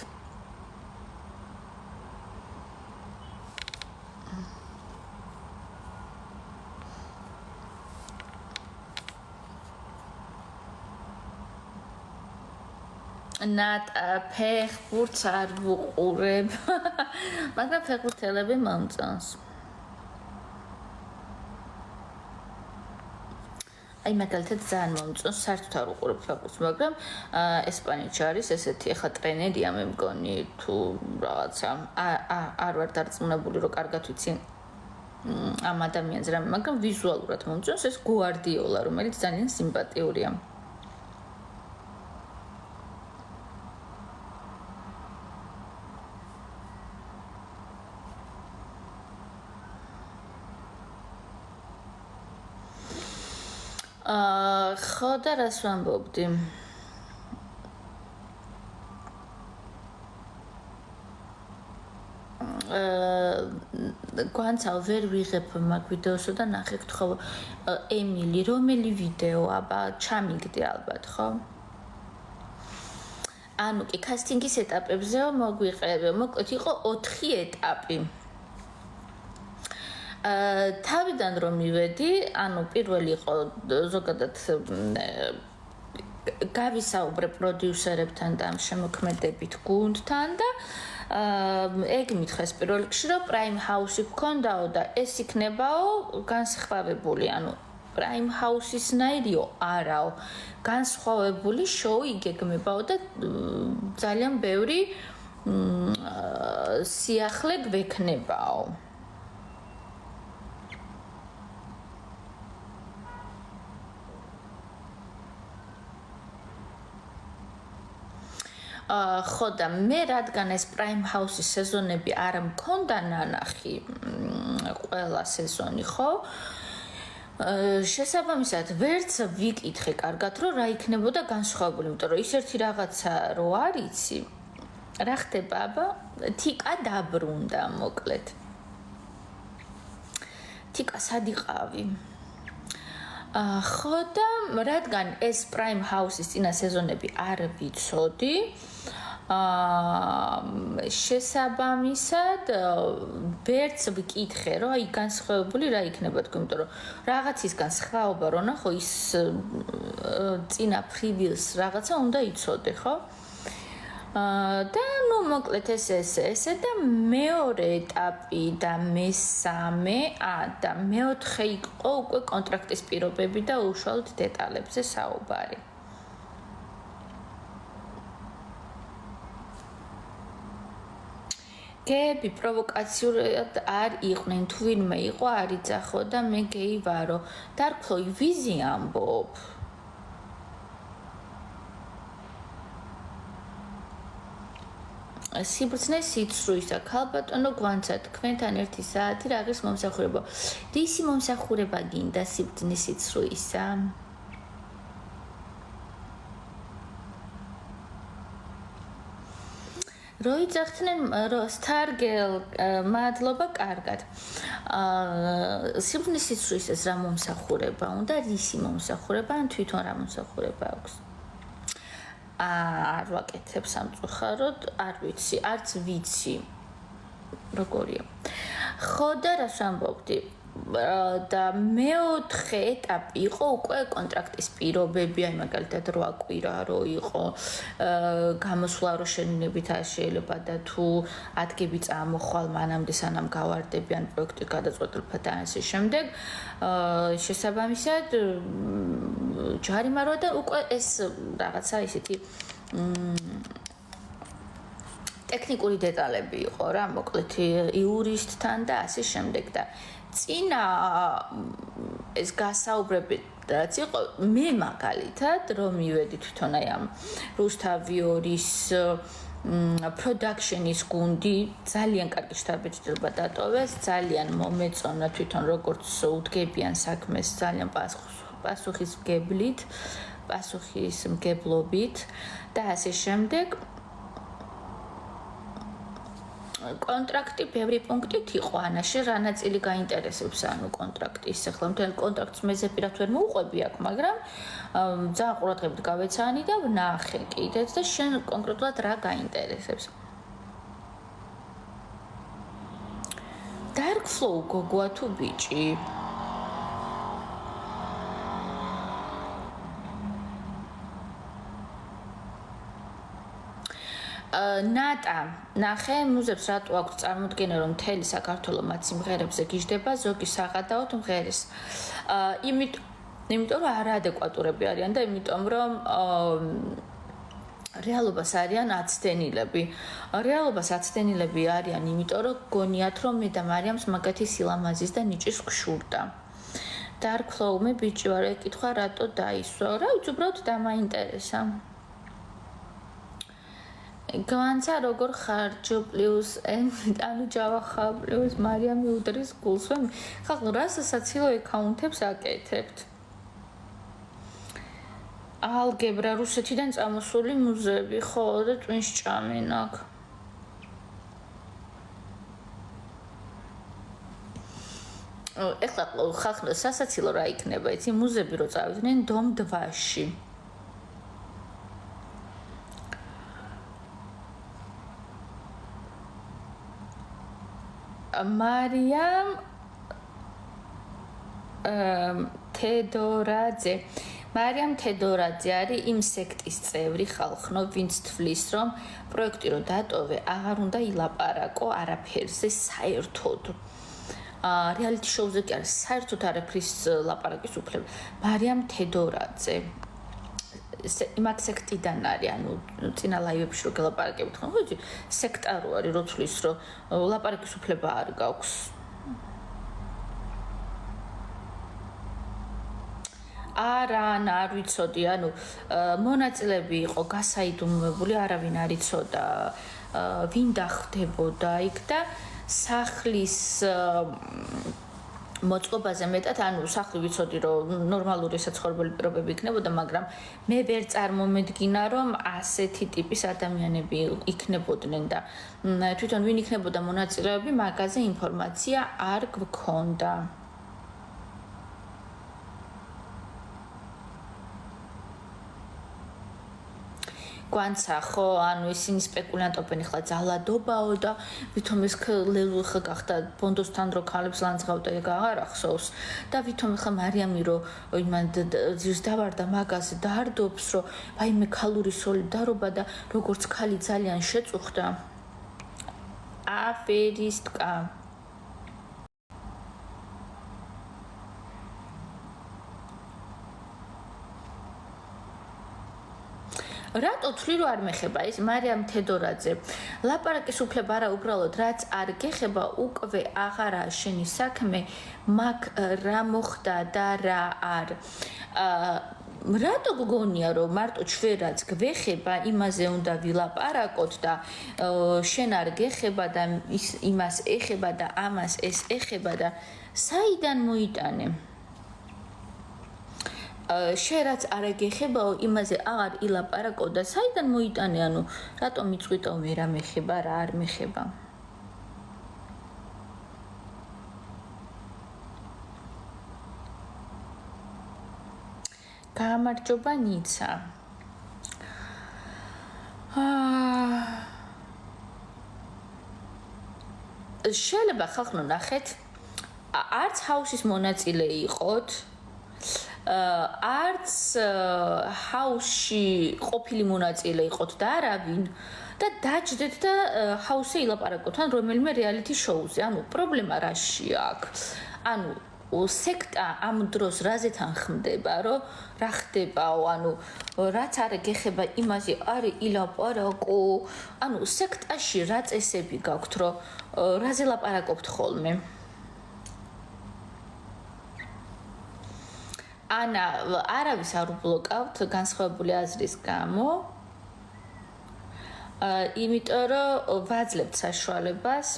ნატა ფეხბურთს არ ვუყურებ, მაგრამ ფეხბურთელები მომწონს. აი მაგალითად ძალიან მომწონს, საერთოდ არ ვუყურებ ფეხბურთს, მაგრამ ესპანეთში არის ესეთი ახლა ტრენერია მე მგონი თუ რაღაცა არ ვარ დარწმუნებული რომ კარგად ვიცი ამ ადამიანს რა, მაგრამ ვიზუალურად მომწონს ეს გუარდიოლა, რომელიც ძალიან სიმპათიურია. ხო და რას ვამბობდი? გვანცალ ვერ ვიღებ მაგ ვიდეოსო და ნახეთ ხო ემილი რომელი ვიდეო აბა ჩამიგდე ალბათ ხო? ანუ კი კასტინგის ეტაპებზე მოგვიყევი, მოკლედ იყო 4 ეტაპი. თავიდან რომ მივედი, ანუ პირველი იყო ზოგადად გავისაუბრე პროდიუსერებთან და შემოქმედებით გუნდთან და ეგ მითხეს პირველ რიგში რომ Prime House-ი გქონდაო და ეს იქნებაო განსხვავებული, ანუ Prime House-ისნაირიო არაო, განსხვავებული შოუ იგეგმებაო და ძალიან ბევრი სიახლე გვექნებაო. ხო და მე რადგან ეს Prime House-ის სეზონები არ მქონდა ნანახი ყველა სეზონი, ხო? შესაბამისად, ვერც ვიკითხე კარგად, რომ რა იქნებოდა განსხვავებული, იმიტომ რომ ის ერთი რაღაცა რო არიცი, რა ხდება, აბა, თიკა დაბრუნდა, მოკლედ. თიკა სად იყავი? ხო და რადგან ეს Prime House-ის წინა სეზონები არ ვიცოდი, შესაბამისად ვერც ვიკითხე, რომ აი განსხვავებული რა იქნება თქო, იმიტომ რომ რაღაცისგან სხვაობა რო ნახო, ის წინა previews რაღაცა უნდა იცოდე, ხო? და ნუ მოკლედ ესე და მეორე ეტაპი და მესამე და მეოთხე იყო უკვე კონტრაქტის პირობები და უშუალოდ დეტალებზე საუბარი. გეები პროვოკაციურად არ იყვნენ, თუ ვინმე იყო არ იძახო და მე გეი ვარო. Dark Flow ვიზი ამბობ. სიბრძნე სიცრუისა, ქალბატონო გვანცა, თქვენთან 1 საათი რაღაც მომსახურება. რისი მომსახურება გინდა სიბრძნე სიცრუისა? როიძახდნენ სტარგელ, მადლობა, კარგად. სიბრძნე სიცრუისას რა მომსახურება უნდა, რისი მომსახურება, ან თვითონ რა მომსახურება აქვს? არ ვაკეთებ სამწუხაროდ, არ ვიცი, არც ვიცი როგორია. ხო და რას ვამბობდი? და მეოთხე ეტაპი იყო უკვე კონტრაქტის პირობები, აი მაგალითად რო აკვირა რო იყო გამოსვლა რო შემინებით არ შეიძლება და თუ ადგები წამოხვალ მანამდე სანამ გავარდებიან პროექტი გადაწყვეტილება და ასე შემდეგ. შესაბამისად ჯარიმა რო და უკვე ეს რაღაცა ისეთი ტექნიკური დეტალები იყო რა, მოკლედ იურისტთან და ასე შემდეგ და წინა ეს გასაუბრები რაც იყო მე მაგალითად რომ მივედი თვითონ აი ამ რუსთავიორის production-ის გუნდი ძალიან კარგი შტაბ-ბიჭდება დატოვეს, ძალიან მომეწონა თვითონ როგორც უდგებიან საქმეს ძალიან პასუხისმგებლობით და ასე შემდეგ. კონტრაქტი ბევრი პუნქტით იყო, ანაში რა ნაწილი გაინტერესებს, ანუ კონტრაქტის ახლა მთელ კონტრაქტს მეზე პირად ვერ მოუყვები აქ, მაგრამ ძალიან ყურადღებით გავეცანი და ვნახე კიდეც და შენ კონკრეტულად რა გაინტერესებს. Dark Flow გოგოა თუ ბიჭი? ნატა, ნახე, მუზებს რატო აქვს წარმოდგენა, რომ მთელი საქართველო მათ სიმღერებზე გიждდება, ზოგი საღადაოდ მღერის. იმიტომ რომ არაადეკვატურები არიან და იმიტომ რომ რეალობას არიან აცდენილები. რეალობას აცდენილები არიან, იმიტომ რომ გონიათ, რომ მე და მარიამს მაგათი სილამაზის და ნიჭის გშურდა. Dark Flow მე ბიჭი ვარ, ეკითხა რატო დაისვა? რა ვიცი, უბრალოდ დამაინტერესა. განცა როგორ ხარჯო პლუს ანუ ჯავახა პლუს მარიამი უდრის გულს ვე ხალხ რასაც აკაუნტებს აკეთებთ. ალგებრა რუსეთიდან წამოსული მუზეები ხო და ტვინს ჭამენ აქ. ეხლა ხალხ სასაცილო რა იქნება, იცი მუზეები რო წავიდნენ დომ 2-ში. მარიამ თედორაძე მარიამ თედორაძე არის იმ სექტის წევრი ხალხნო, ვინც თვლის, რომ პროექტი რო დატოვე, აღარ უნდა ილაპარაკო არაფერზე საერთოდ. რეალიტი შოუზე კი არის საერთოდ არაფრის ლაპარაკის უფლება. მარიამ თედორაძე იმაკ სექტიდან არის, ანუ წინა ლაივებში რო გელაპარაკებით ხო, ხოჭი, სექტა რო არის, რო თვლის, რომ ლაპარაკის უფლება არ გაქვს. არ ვიცოდი, ანუ მონაწილეები იყო გასაიდუმლოებული, არავინ არ იცოდა ვინ დახვდებოდა იქ და სახლის მოწყობაზე მეტად, ანუ სახლი ვიცოდი, რომ ნორმალური საცხოვრებელი პირობები იქნებოდა, მაგრამ მე ვერ წარმომედგინა, რომ ასეთი ტიპის ადამიანები იქნებოდნენ და თვითონ ვინ იქნებოდა მონაწილეები, მაგაზე ინფორმაცია არ გქონდა. გვანცა ხო, ანუ ისინი სპეკულანტობენ ახლა ძალადობაო და ვითომ ეს ლელუ ხა გახდა ბონდოსთან რო ქალებს ლანძღავდა ეგ აღარ ახსოვს და ვითომ ახლა მარიამი რო იმან ძირს დავარდა მაგაზე დაარდობს რომ ვაიმე ქალური სოლიდარობა და როგორც ქალი ძალიან შეწუხდა აფერისტკა რატო თვლი რომ არ მეხება ის მარიამ თედორაძე ლაპარაკის უფლება არა უბრალოდ რაც არ გეხება უკვე აღარა შენი საქმე მაგ რა მოხდა და რა არ რატო გგონია რომ მარტო ჩვენ რაც გვეხება იმაზე უნდა ვილაპარაკოთ და შენ არ გეხება და იმას ეხება და ამას ეს ეხება და საიდან მოიტანე შენ რაც არ გეხებაო იმაზე აღარ ილაპარაკო და საიდან მოიტანე ანუ რატომ მიწვიტო მე რა მეხება რა არ მეხება გამარჯობა ნიცა შეიძლება ხალხო ნახეთ არც ჰაუსის მონაწილე იყოთ არც ჰაუსში ყოფილი მონაწილე იყოთ და არავინ და დაჯდეთ და ჰაუსზე ილაპარაკოთ ან რომელიმე რეალიტი შოუზე. ანუ პრობლემა რაში აქვს? ანუ სექტა ამ დროს რაზე თანხმდება, რომ რა ხდებაო, ანუ რაც არ გეხება იმაზე არ ილაპარაკო. ანუ სექტაში რა წესები გაქვთ, რომ რაზე ლაპარაკობთ ხოლმე? ანა არავის არ უბლოკავთ განსხვავებული აზრის გამო იმიტომ რომ ვაძლევთ საშუალებას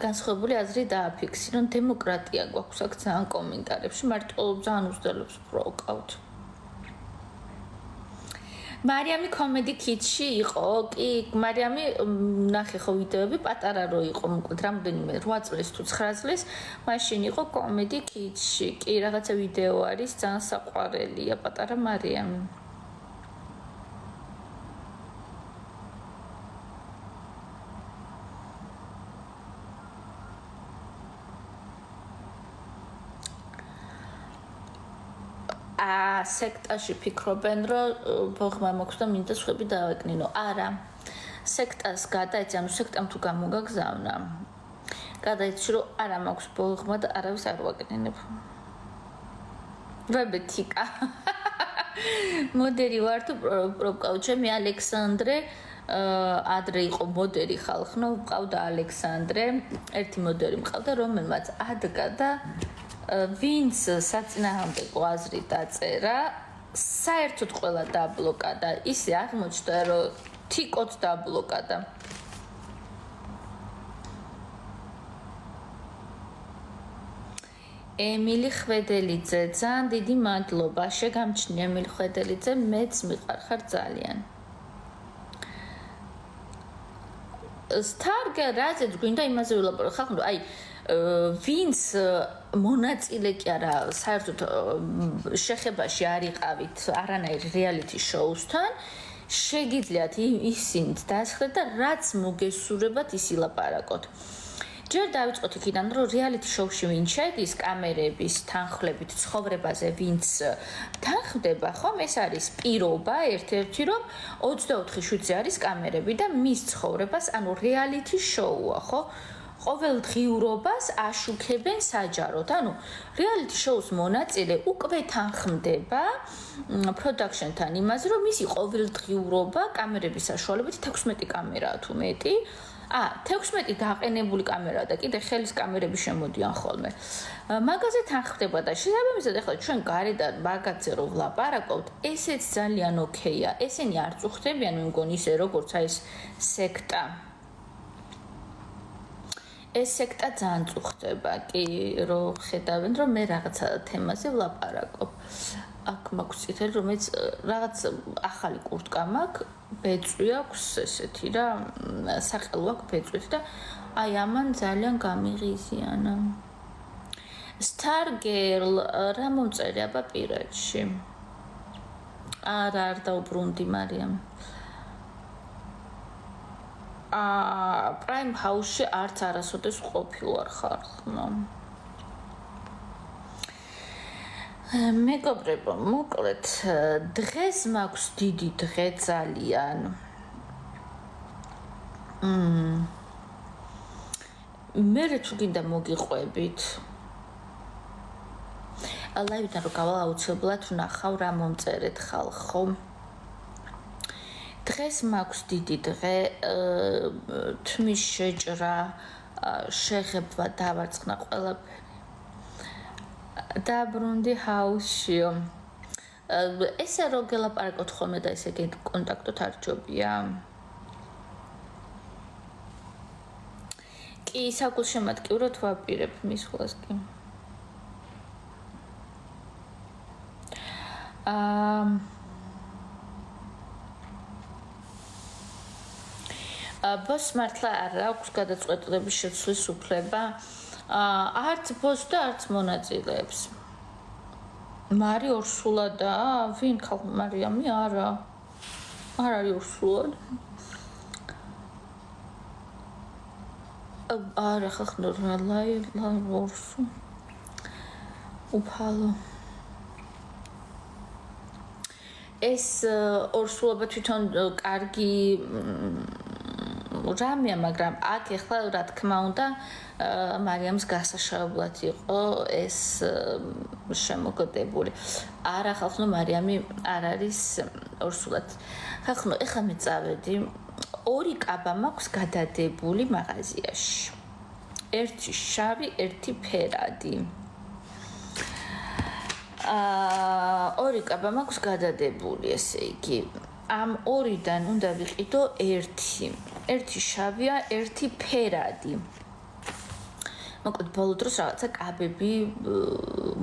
განსხვავებული აზრი დააფიქსირონ დემოკრატია გვაქვს აქ ძალიან კომენტარებში მარტო ძალიან უძდელობს პროვოკავთ მარიამი კომედი კიტში იყო კი მარიამი ნახე ხო ვიდეოები პატარა რო იყო მოკლედ რამდენიმე 8 წლის თუ 9 წლის მაშინ იყო კომედი კიტში კი რაღაცა ვიდეო არის ძალიან საყვარელია პატარა მარიამი სექტაში ფიქრობენ, რომ ბოღმა მოხდა და მინდა სხვები დავეკნინო. არა. სექტას გადაეცა, ანუ სექტამ თუ გამოგაგზავნა. გადაეცი, რომ არა მაქვს ბოღმა და არავის არ ვაკნინებ. რებეთიკა. მოდერი ვარ თუ პროპკავჩე მე ალექსანდრე ადრე იყო მოდერი ხალხნო, მყავდა ალექსანდრე, ერთი მოდერი მყავდა, რომელმაც ადგა და ვინც საწინააღმდეგო აზრი დაწერა, საერთოდ ყველა დაბლოკა და ისე აღმოჩნდა, რომ თიკოთ დაბლოკა და ემილი ხვედელიძე, ძალიან დიდი მადლობა, შეგამჩნია ემილი ხვედელიძე, მეც მიყარხარ ძალიან. სტარგა რაზეც გვინდა იმაზე ვილაპარაკო, ხალხო, აი ვინც მონაწილე კი არა საერთოდ შეხებაში არ იყავით არანაირ რეალიტი შოუსთან შეგიძლიათ ისინით დასხდეთ და რაც მოგესურვებათ ის ილაპარაკოთ. ჯერ დავიწყოთ იქიდან, რომ რეალიტი შოუში ვინ შედის კამერების თანხლებით ცხოვრებაზე, ვინც თანხდება, ხომ? ეს არის პირობა ერთ-ერთი, რომ 24 შვიდზე არის კამერები და მის ცხოვრებას, ანუ რეალიტი შოუა, ხო? ყოველდღიურობას აშუქებენ საჯაროდ. ანუ რეალიტი შოუს მონაწილე უკვე თანხმდება პროდაქშენთან იმაზე, რომ მისი ყოველდღიურობა კამერების საშუალებით 16 კამერაა თუ მეტი. 16 დაყენებული კამერაა და კიდე ხელის კამერები შემოდიან ხოლმე. მაგაზე თანხმდება და შესაბამისად ახლა ჩვენ გარედან მაგაზე რო ვლაპარაკობთ, ესეც ძალიან ოკეია. ესენი არ წუხდებიან, მე მგონი ისე როგორც აი ეს სექტა. ეს სექტა ძალიან წუხდება, კი, რომ ხედავენ, რომ მე რაღაცა თემაზე ვლაპარაკობ. აქ მაქვს წითელი, რომელიც რაღაც ახალი კურტკა მაქვს, ბეწვი აქვს ესეთი რა, საყელო აქვს ბეწვით და აი ამან ძალიან გამიღიზიანა. Stargirl რა მომწერია აბა პირადში? არ დაუბრუნდი მარიამ. Prime House-ში არც არასოდეს ყოფილვარ ხარხნო. მეგობრებო, მოკლედ, დღეს მაქვს დიდი დღე ძალიან. მე თუ გინდა მოგიყვებით. ლაივიდან რო გავალ აუცილებლად ვნახავ რა მომწერეთ ხალხო. დღეს მაქვს დიდი დღე, თმის შეჭრა, შეხება დავარცხნა ყველაფერი. დაბრუნდი ჰაუსშიო. ესე რო გელაპარაკოთ ხოლმე და ესე კონტაქტოთ არ ჯობია? კი, საგულშემატკივროდ ვაპირებ მის ხოლას კი. ბოს მართლა არ აქვს გადაწყვეტილების შეცვლის უფლება. არც ბოს და არც მონაწილეებს. მარი ორსულადაა? ვინ ხალხ მარიამი? არა. არ არის ორსულად. არა ხალხ ნორმალაი ორსუ. უფალო. ეს ორსულობა თვითონ კარგი რამეა, მაგრამ აქ ახლა რა თქმა უნდა მარიამს გასაშაებლად იყო ეს შემოგდებული. არა ხალხო, მარიამი არ არის ორსულად. ხალხო, ეხლა მე წავედი. ორი კაბა მაქვს გადადებული მაღაზიაში. ერთი შავი, ერთი ფერადი. ორი კაბა მაქვს გადადებული, ესე იგი. ამ ორიდან უნდა ვიყიდო ერთი. ერთი შავია, ერთი ფერადი. მოკლედ ბოლო დროს რაღაცა კაბები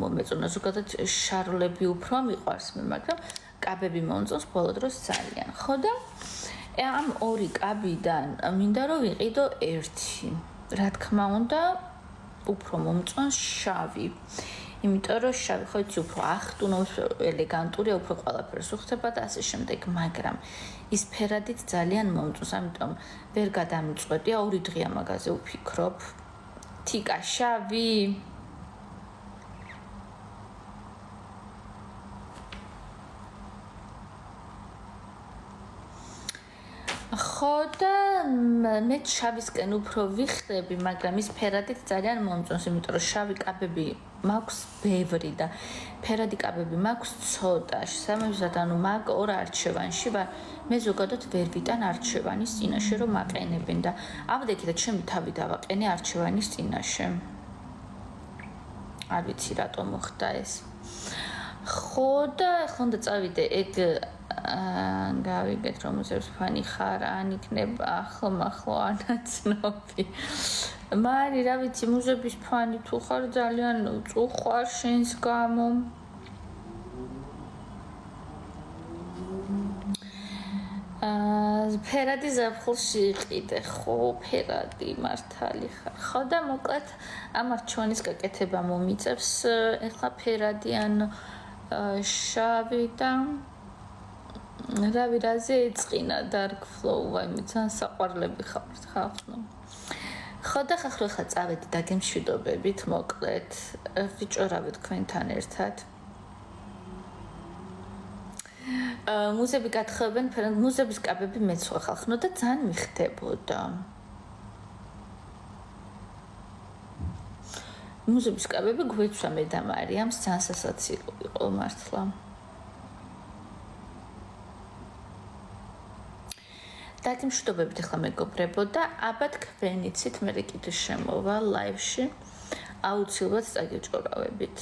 მომეწონა, ზოგადად შარლები უფრო მიყვარს მე, მაგრამ კაბები მომწონს ბოლო დროს ძალიან. ხო და ამ ორი კაბიდან მინდა რომ ვიყიდო ერთი. რა თქმა უნდა, უფრო მომწონს შავი. იმიტომ რომ შავი ხო იცი უფრო ახტუნობს, ელეგანტურია, უფრო ყველაფერს უხდება და ასე შემდეგ, მაგრამ ის ფერადით ძალიან მომწონს, ამიტომ ვერ გადამიწყვეტია, ორი დღეა მაგაზე ვფიქრობ. თიკა შავი. ხო და მე შავისკენ უფრო ვიხდები, მაგრამ ის ფერადით ძალიან მომწონს, იმიტომ რომ შავი კაბები მაქვს ბევრი და ფერადი კაბები მაქვს ცოტა. შესაბამისად, ანუ მაგ ორ არჩევანში ვარ. მე ზოგადად ვერ ვიტან არჩევანის წინაშე რომ მაყენებენ და ამდექი და ჩემი თავი დავაყენე არჩევანის წინაშე. არ ვიცი რატომ მოხდა ეს. ხო და ახლა უნდა წავიდე ეგ გავიგეთ რომ უზებს ფანი ხარ ან იქნება ახლო ანაცნობი. მარი რა ვიცი მუზების ფანი თუ ხარ ძალიან წუხარ შენს გამო. ფერადი ზაფხულში იყიდე, ხო ფერადი მართალი ხარ. ხო და მოკლედ ამ არჩევანის გაკეთება მომიწევს ეხლა ფერადი ან შავი და რავი რაზე ეწყინა dark flow ვაიმე ძალიან საყვარლები ხართ ხალხო ხო და ხახრო ხა წავედი დაგემშვიდობებით მოკლედ ვიჭორავთ თქვენთან ერთად მუზები გათხოვებენ მუზების კაბები მეცვა ხალხო და ძალიან მიხდებოდა მუზების კაბები გვეცვა მე და მარიამს ძალიან სასაცილო იყო მართლა დაგემშვიდობებით ახლა მეგობრებო და აბა თქვენიცით მე კიდე შემოვა ლაივში აუცილებლად წაგეჭორავებით